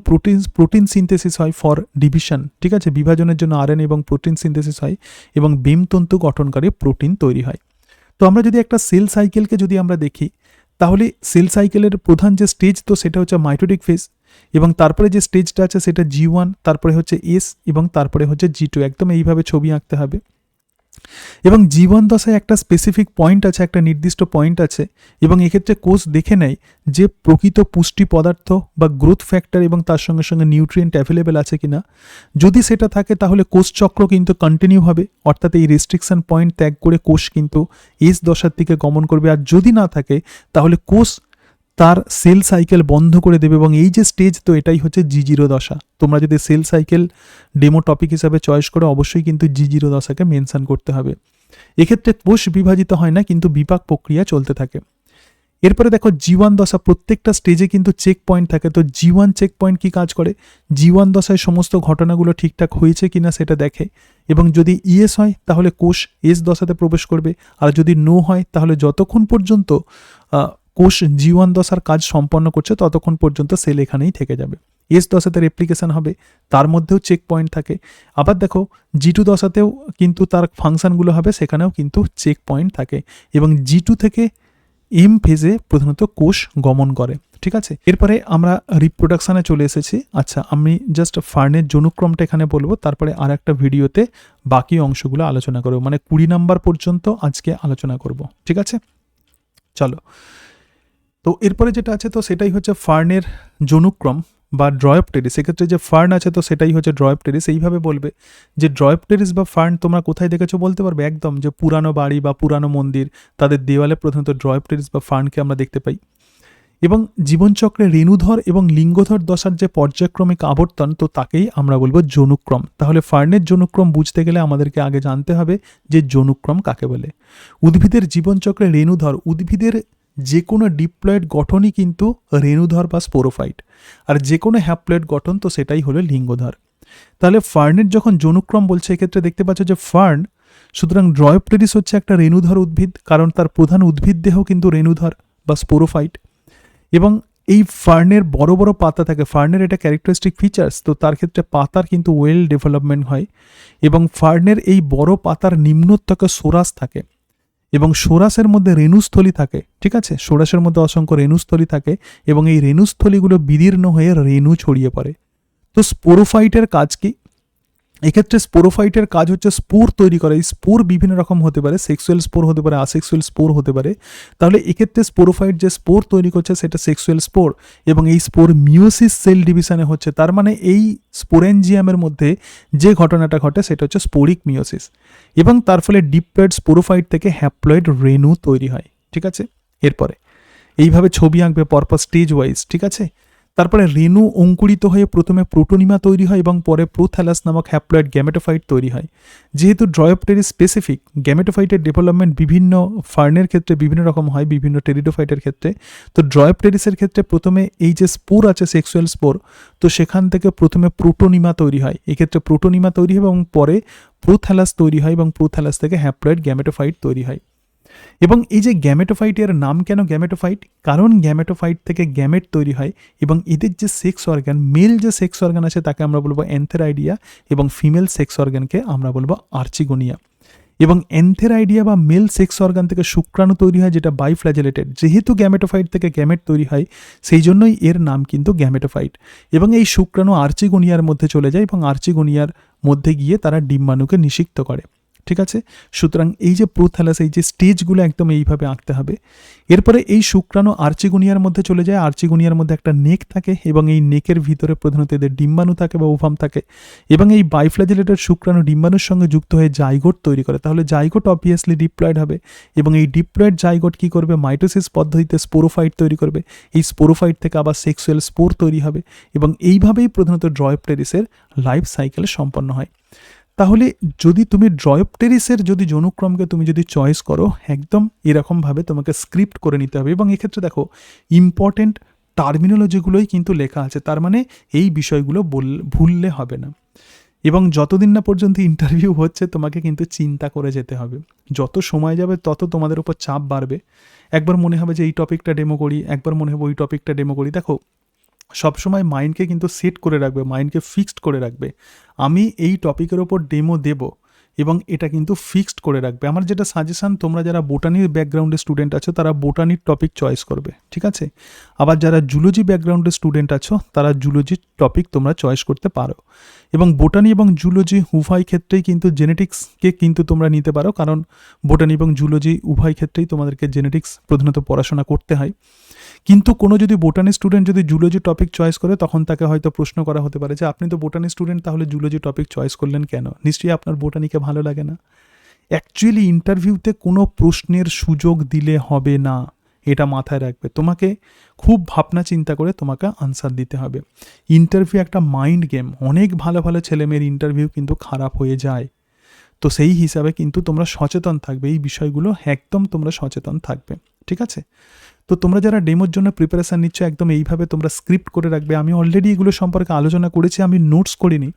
প্রোটিন সিনথেসিস হয় ফর ডিভিশন। ঠিক আছে, বিভাজনের জন্য আরএনএ এবং প্রোটিন সিনথেসিস হয় এবং বেমতন্তু গঠনকারী প্রোটিন তৈরি হয়। তো আমরা যদি একটা সেল সাইকেলকে যদি আমরা দেখি, তাহলে সেল সাইকেলের প্রধান যে স্টেজ তো সেটা হচ্ছে মাইটোটিক ফেজ এবং তারপরে যে স্টেজটা আছে সেটা G1, তারপরে হচ্ছে এস এবং তারপরে হচ্ছে G2। একদম এইভাবে ছবি আঁকতে হবে। এবং জীবন দশায় একটা স্পেসিফিক পয়েন্ট আছে, একটা নির্দিষ্ট পয়েন্ট আছে এবং এক্ষেত্রে কোষ দেখে নেয় যে প্রকৃত পুষ্টি পদার্থ বা গ্রোথ ফ্যাক্টর এবং তার সঙ্গে সঙ্গে নিউট্রিয়েন্ট অ্যাভেলেবেল আছে কিনা। যদি সেটা থাকে তাহলে কোষ চক্র কিন্তু কন্টিনিউ হবে, অর্থাৎ এই রেস্ট্রিকশন পয়েন্ট ত্যাগ করে কোষ কিন্তু এস দশার দিকে গমন করবে। আর যদি না থাকে তাহলে কোষ তার সেল সাইকেল বন্ধ করে দেবে এবং এই যে স্টেজ তো এটাই হচ্ছে G0 দশা। তোমরা যদি সেল সাইকেল ডেমো টপিক হিসাবে চয়েস করো অবশ্যই কিন্তু G0 দশাকে মেনশন করতে হবে। এক্ষেত্রে কোষ বিভাজিত হয় না, কিন্তু বিপাক প্রক্রিয়া চলতে থাকে। এরপরে দেখো জি1 দশা, প্রত্যেকটা স্টেজে কিন্তু চেক পয়েন্ট থাকে। তো জি1 চেক পয়েন্ট কি কাজ করে, জি1 দশায় সমস্ত ঘটনাগুলো ঠিকঠাক হয়েছে কিনা সেটা দেখে, এবং যদি ইয়েস হয় তাহলে কোষ এস দশাতে প্রবেশ করবে, আর যদি নো হয় তাহলে যতক্ষণ পর্যন্ত কোষ জি1 দশার কাজ সম্পন্ন করছে ততক্ষণ পর্যন্ত সেল এখানেই থেকে যাবে। এস দশাতে রেপ্লিকেশন হবে, তার মধ্যেও চেক পয়েন্ট থাকে। আবার দেখো জি2 দশাতেও কিন্তু তার ফাংশনগুলো হবে, সেখানেও কিন্তু চেক পয়েন্ট থাকে, এবং জি2 থেকে এম ফেজে প্রধানত কোষ গমন করে। ঠিক আছে, এরপরে আমরা রিপ্রোডাকশানে চলে এসেছি। আচ্ছা, আমি জাস্ট ফার্নের জনুক্রমটা এখানে বলবো, তারপরে আর একটা ভিডিওতে বাকি অংশগুলো আলোচনা করবো, মানে 20 নাম্বার পর্যন্ত আজকে আলোচনা করব। ঠিক আছে, চলো। তো এরপরে যেটা আছে তো সেটাই হচ্ছে ফার্নের জনুক্রম বা ড্রয়োপটেরিস। সেক্ষেত্রে যে ফার্ন আছে তো সেটাই হচ্ছে ড্রয়োপটেরিস। এইভাবে বলবে যে ড্রয়োপটেরিস বা ফার্ন তোমরা কোথায় দেখেছো বলতে পারবে? একদম, যে পুরানো বাড়ি বা পুরানো মন্দির, তাদের দেওয়ালে প্রধানত ড্রয়োপটেরিস বা ফার্নকে আমরা দেখতে পাই। এবং জীবনচক্রে রেণুধর এবং লিঙ্গধর দশার যে পর্যায়ক্রমিক আবর্তন, তো তাকেই আমরা বলবো জনুক্রম। তাহলে ফার্নের জনুক্রম বুঝতে গেলে আমাদেরকে আগে জানতে হবে যে জনুক্রম কাকে বলে। উদ্ভিদের জীবনচক্রে রেণুধর, উদ্ভিদের যে কোনো ডিপ্লয়েড গঠনই কিন্তু রেণুধর বা স্পোরোফাইট, আর যে কোনো হ্যাপ্লয়েড গঠন তো সেটাই হলো লিঙ্গধর। তাহলে ফার্নের যখন জনুক্রম বলছে, এক্ষেত্রে দেখতে পাচ্ছ যে ফার্ন, সুতরাং ড্রয়োপটেরিস হচ্ছে একটা রেণুধর উদ্ভিদ, কারণ তার প্রধান উদ্ভিদ দেহ কিন্তু রেণুধর বা স্পোরোফাইট। এবং এই ফার্নের বড় বড় পাতা থাকে, ফার্নের এটা ক্যারেক্টারিস্টিক ফিচার্স। তো তার ক্ষেত্রে পাতার কিন্তু ওয়েল ডেভেলপমেন্ট হয়, এবং ফার্নের এই বড় পাতার নিম্নত্বকে সোরাস থাকে, এবং সোরাসের মধ্যে রেণুস্থলী থাকে। ঠিক আছে, সোরাসের মধ্যে অসংখ্য রেণুস্থলী থাকে, এবং এই রেণুস্থলীগুলো বিদীর্ণ হয়ে রেণু ছড়িয়ে পড়ে। তো স্পোরোফাইটের কাজ কি? এক্ষেত্রে স্পোরোফাইটের কাজ হচ্ছে স্পোর তৈরি করা। এই স্পোর বিভিন্ন রকম হতে পারে, সেক্সুয়াল স্পোর হতে পারে, আসেক্সুয়াল স্পোর হতে পারে। তাহলে এক্ষেত্রে স্পোরোফাইট যে স্পোর তৈরি করছে সেটা সেক্সুয়াল স্পোর, এবং এই স্পোর মিওসিস সেল ডিভিশনে হচ্ছে। তার মানে এই স্পোরেনজিয়ামের মধ্যে যে ঘটনাটা ঘটে সেটা হচ্ছে স্পোরিক মিওসিস, এবং তার ফলে ডিপ্লয়েড স্পোরোফাইট থেকে হ্যাপ্লয়েড রেণু তৈরি হয়। ঠিক আছে, এরপরে এইভাবে ছবি আঁকবে পরপর স্টেজ ওয়াইজ। ঠিক আছে, তারপরে রেণু অঙ্কুরিত হয়ে প্রথমে প্রোটোনিমা তৈরি হয়, এবং পরে প্রোথ্যালাস নামক হ্যাপ্লয়েড গ্যামেটোফাইট তৈরি হয়। যেহেতু ড্রয়োপটেরিস স্পেসিফিক, গ্যামেটোফাইটের ডেভেলপমেন্ট বিভিন্ন ফার্নের ক্ষেত্রে বিভিন্ন রকম হয়, বিভিন্ন টেরিডোফাইটের ক্ষেত্রে। তো ড্রয়োপটেরিসের ক্ষেত্রে প্রথমে এই যে স্পোর আছে, সেক্সুয়াল স্পোর, তো সেখান থেকে প্রথমে প্রোটোনিমা তৈরি হয়। এক্ষেত্রে প্রোটোনিমা তৈরি হয় এবং পরে প্রোথ্যালাস তৈরি হয়, এবং প্রোথ্যালাস থেকে হ্যাপ্লয়েড গ্যামেটোফাইট তৈরি হয়। এবং এই যে গ্যামেটোফাইটের নাম কেন গ্যামেটোফাইট? কারণ গ্যামেটোফাইট থেকে গ্যামেট তৈরি হয়, এবং এদের যে সেক্স অর্গান, মেল যে সেক্স অর্গান আছে তাকে আমরা বলবো অ্যান্থেরাইডিয়া, এবং ফিমেল সেক্স অর্গানকে আমরা বলবো আর্চিগোনিয়া। এবং অ্যান্থেরাইডিয়া বা মেল সেক্স অর্গান থেকে শুক্রাণু তৈরি হয়, যেটা বাইফ্ল্যাজেলেটেড। যেহেতু গ্যামেটোফাইট থেকে গ্যামেট তৈরি হয়, সেই জন্যই এর নাম কিন্তু গ্যামেটোফাইট। এবং এই শুক্রাণু আর্চিগোনিয়ার মধ্যে চলে যায়, এবং আর্চিগোনিয়ার মধ্যে গিয়ে তারা ডিম্বাণুকে নিষিক্ত করে। ঠিক আছে, সুতরাং এই যে প্রোথ্যালাস, এই যে স্টেজগুলো একদম এইভাবে আঁকতে হবে। এরপরে এই শুক্রাণু আর্চিগোনিয়ার মধ্যে চলে যায়। আর্চিগোনিয়ার মধ্যে একটা নেক থাকে, এবং এই নেকের ভিতরে প্রধানত এদের ডিম্বাণু থাকে বা ওভাম থাকে, এবং এই বাইফ্ল্যাজেলেটেড শুক্রাণু ডিম্বাণুর সঙ্গে যুক্ত হয়ে জাইগোট তৈরি করে। তাহলে জাইগোট অবভিয়াসলি ডিপ্লয়েড হবে, এবং এই ডিপ্লয়েড জাইগোট কি করবে? মাইটোসিস পদ্ধতিতে স্পোরোফাইট তৈরি করবে। এই স্পোরোফাইট থেকে আবার সেক্সুয়াল স্পোর তৈরি হবে, এবং এইভাবেই প্রধানত ড্রয়োপটেরিসের লাইফ সাইকেল সম্পন্ন হয়। তাহলে যদি তুমি ড্রয়োপটেরিসের যদি জনুক্রমকে তুমি যদি চয়েস করো, একদম এরকমভাবে তোমাকে স্ক্রিপ্ট করে নিতে হবে। এবং এক্ষেত্রে দেখো ইম্পর্টেন্ট টার্মিনোলজিগুলোই কিন্তু লেখা আছে, তার মানে এই বিষয়গুলো ভুললে হবে না। এবং যতদিন না পর্যন্ত ইন্টারভিউ হচ্ছে তোমাকে কিন্তু চিন্তা করে যেতে হবে। যত সময় যাবে তত তোমাদের উপর চাপ বাড়বে। একবার মনে হবে যে এই টপিকটা ডেমো করি, একবার মনে হবে ওই টপিকটা ডেমো করি। দেখো সবসময় মাইন্ডকে কিন্তু সেট করে রাখবে, মাইন্ডকে ফিক্সড করে রাখবে। আমি এই টপিকের ওপর ডেমো দেব, এবং এটা কিন্তু ফিক্সড করে রাখবে। আমার যেটা সাজেশান, তোমরা যারা বোটানির ব্যাকগ্রাউন্ডের স্টুডেন্ট আছো তারা বোটানির টপিক চয়েস করবে। ঠিক আছে, আবার যারা জুলজি ব্যাকগ্রাউন্ডের স্টুডেন্ট আছো তারা জুলজির টপিক তোমরা চয়েস করতে পারো। এবং বোটানি এবং জুলজি উভয় ক্ষেত্রেই কিন্তু জেনেটিক্সকে কিন্তু তোমরা নিতে পারো, কারণ বোটানি এবং জুলজি উভয় ক্ষেত্রেই তোমাদেরকে জেনেটিক্স প্রধানত পড়াশোনা করতে হয়। কিন্তু কোনো যদি বোটানি স্টুডেন্ট যদি জুলজি টপিক চয়েস করে, তখন তাকে হয়তো প্রশ্ন করা হতে পারে যে আপনি তো বোটানি স্টুডেন্ট, তাহলে জুলজি টপিক চয়েস করলেন কেন? নিশ্চয়ই আপনার বোটানিকে ভালো লাগে না। অ্যাকচুয়ালি ইন্টারভিউতে কোনো প্রশ্নের সুযোগ দিলে হবে না, এটা মাথায় রাখবে। তোমাকে খুব ভাবনা চিন্তা করে তোমাকে আনসার দিতে হবে। ইন্টারভিউ একটা মাইন্ড গেম। অনেক ভালো ভালো ছেলেমেয়ের ইন্টারভিউ কিন্তু খারাপ হয়ে যায়। তো সেই হিসাবে কিন্তু তোমরা সচেতন থাকবে, এই বিষয়গুলো একদম তোমরা সচেতন থাকবে। ঠিক আছে, তো তোমরা যারা ডেমোর জন্য প্রিপারেশান নিচ্ছ একদম এইভাবে তোমরা স্ক্রিপ্ট করে রাখবে। আমি অলরেডি এগুলো সম্পর্কে আলোচনা করেছি, আমি নোটস করিনি,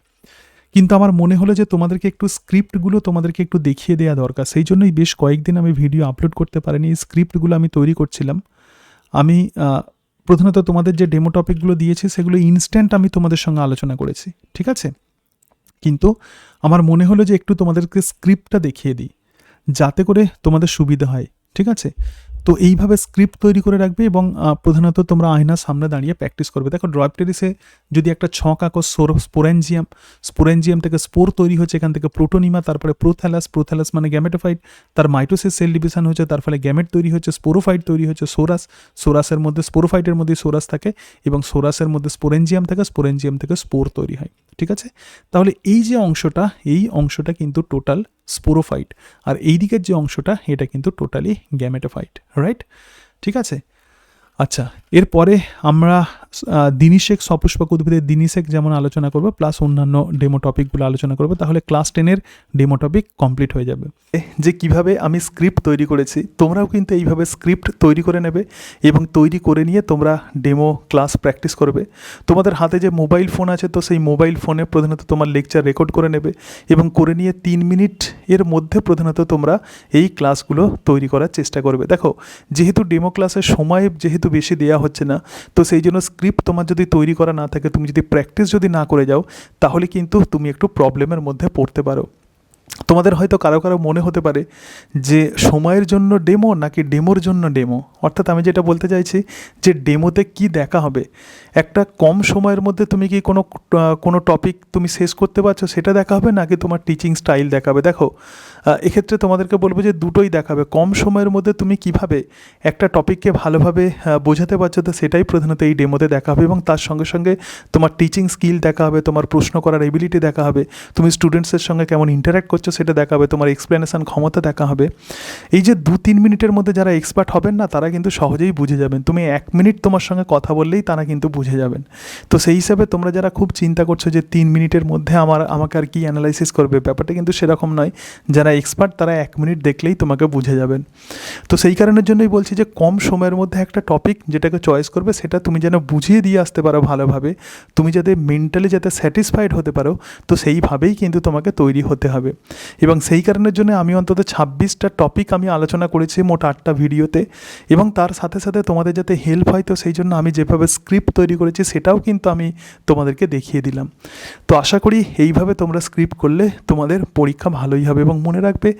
কিন্তু আমার মনে হলো যে তোমাদেরকে একটু স্ক্রিপ্টগুলো তোমাদেরকে একটু দেখিয়ে দেওয়া দরকার। সেই জন্যই বেশ কয়েকদিন আমি ভিডিও আপলোড করতে পারিনি। এই স্ক্রিপ্টগুলো আমি তৈরি করছিলাম। আমি প্রধানত তোমাদের যে ডেমো টপিকগুলো দিয়েছি সেগুলো ইনস্ট্যান্ট আমি তোমাদের সঙ্গে আলোচনা করেছি, ঠিক আছে? কিন্তু আমার মনে হলো যে একটু তোমাদেরকে স্ক্রিপ্টটা দেখিয়ে দিই যাতে করে তোমাদের সুবিধা হয়, ঠিক আছে? তো এইভাবে স্ক্রিপ্ট তৈরি করে রাখবে এবং প্রধানত তোমরা আয়নার সামনে দাঁড়িয়ে প্র্যাকটিস করবে। দেখো ড্রপটেরিসে যদি একটা ছক আঁকো, স্পোরেঞ্জিয়াম থেকে স্পোর তৈরি হচ্ছে, এখান থেকে প্রোটোনিমা, তারপরে প্রোথ্যালাস মানে গ্যামেটোফাইট, তার মাইটোসিস সেল ডিভিশন হচ্ছে, তার ফলে গ্যামেট তৈরি হচ্ছে, স্পোরোফাইট তৈরি হচ্ছে, সোরাসের মধ্যে স্পোরোফাইটের মধ্যে সোরাস থাকে এবং সোরাসের মধ্যে স্পোরেঞ্জিয়াম থেকে স্পোর তৈরি হয়, ঠিক আছে? তাহলে এই যে অংশটা, এই অংশটা কিন্তু টোটাল স্পোরোফাইট, আর এই দিকের যে অংশটা এটা কিন্তু টোটালি গ্যামেটোফাইট, রাইট? ঠিক আছে। আচ্ছা, এরপরে আমরা দিনিশেক সপুষ্পক উদ্ভিদের দিনিশেক যেমন আলোচনা করব, প্লাস অন্যান্য ডেমো টপিকগুলো আলোচনা করব, তাহলে ক্লাস 10-এর ডেমো টপিক কমপ্লিট হয়ে যাবে। যে কিভাবে আমি স্ক্রিপ্ট তৈরি করেছি, তোমরাও কিন্তু এইভাবে স্ক্রিপ্ট তৈরি করে নেবে এবং তৈরি করে নিয়ে তোমরা ডেমো ক্লাস প্র্যাকটিস করবে। তোমাদের হাতে যে মোবাইল ফোন আছে, তো সেই মোবাইল ফোনে প্রধানত তোমার লেকচার রেকর্ড করে নেবে এবং করে নিয়ে 3 মিনিট এর মধ্যে প্রধানত তোমরা এই ক্লাসগুলো তৈরি করার চেষ্টা করবে। দেখো, যেহেতু ডেমো ক্লাসের সময় যেহেতু বেশি দেওয়া হচ্ছে না, তো সেই জন্য স্ক্রিপ্ট তোমার যদি তৈরি করা না থাকে, তুমি যদি প্র্যাকটিস যদি না করে যাও, তাহলে কিন্তু তুমি একটু প্রবলেমের মধ্যে পড়তে পারো। তোমাদের হয়তো কারো কারো মনে হতে পারে যে সময়ের জন্য ডেমো নাকি ডেমোর জন্য ডেমো, অর্থাৎ আমি যেটা বলতে চাইছি যে ডেমোতে কি দেখা হবে, একটা কম সময়ের মধ্যে তুমি কি কোনো টপিক তুমি শেষ করতে পারছো সেটা দেখা হবে, নাকি তোমার টিচিং স্টাইল দেখাবে। দেখো, এক্ষেত্রে তোমাদেরকে বলবো যে দুটোই দেখাবে। কম সময়ের মধ্যে তুমি কিভাবে একটা টপিককে ভালোভাবে বোঝাতে পারছো, তো সেটাই প্রধানত এই ডেমোতে দেখা হবে এবং তার সঙ্গে সঙ্গে তোমার টিচিং স্কিল দেখা হবে, তোমার প্রশ্ন করার এবিলিটি দেখা হবে, তুমি স্টুডেন্টসের সঙ্গে কেমন ইন্টারাক্ট করছো সেটা দেখা হবে, তোমার এক্সপ্লেনেশন ক্ষমতা দেখা হবে। এই যে 2-3 মিনিটের মধ্যে যারা এক্সপার্ট হবেন না, তারা কিন্তু সহজেই বুঝে যাবেন। তুমি 1 মিনিট তোমার সঙ্গে কথা বললেই তারা কিন্তু বুঝে যাবেন। তো সেই হিসাবে তোমরা যারা খুব চিন্তা করছো যে 3 মিনিটের মধ্যে আমাকে আর কি অ্যানালাইসিস করবে, ব্যাপারটা কিন্তু সেরকম নয়। যারা এক্সপার্ট তারা 1 মিনিট দেখলেই তোমাকে বুঝে যাবেন। তো সেই কারণের জন্যই বলছি যে কম সময়ের মধ্যে একটা টপিক যেটাকে চয়েস করবে, সেটা তুমি যেন বুঝিয়ে দিয়ে আসতে পারো ভালোভাবে, তুমি যাতে মেন্টালি যাতে স্যাটিসফাইড হতে পারো, তো সেইভাবেই কিন্তু তোমাকে তৈরি হতে হবে। এবং সেই কারণের জন্য আমি অন্তত 26টা টপিক আমি আলোচনা করেছি মোট 8টা ভিডিওতে, এবং তার সাথে সাথে তোমাদের যাতে হেল্প হয়, তো সেই জন্য আমি যেভাবে স্ক্রিপ্ট তৈরি করেছি সেটাও কিন্তু আমি তোমাদেরকে দেখিয়ে দিলাম। তো আশা করি এইভাবে তোমরা স্ক্রিপ্ট করলে তোমাদের পরীক্ষা ভালোই হবে। এবং মনে রাখবে,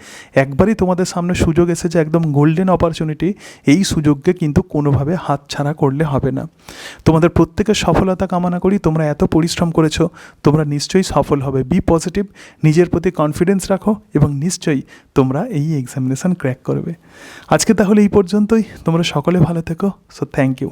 একবারই তোমাদের সামনে সুযোগ এসেছে, একদম গোল্ডেন অপরচুনিটি, এই সুযোগকে কিন্তু কোনোভাবে হাতছাড়া করলে হবে না। তোমাদের প্রত্যেকের সফলতা কামনা করি। তোমরা এত পরিশ্রম করেছো, তোমরা নিশ্চয়ই সফল হবে। বি পজিটিভ, নিজের প্রতি কনফিডেন্স রাখো এবং নিশ্চয়ই তোমরা এই এক্সামিনেশন ক্র্যাক করবে। আজকে তাহলে এই পর্যন্তই। তোমরা সকলে ভালো থেকো। So thank you.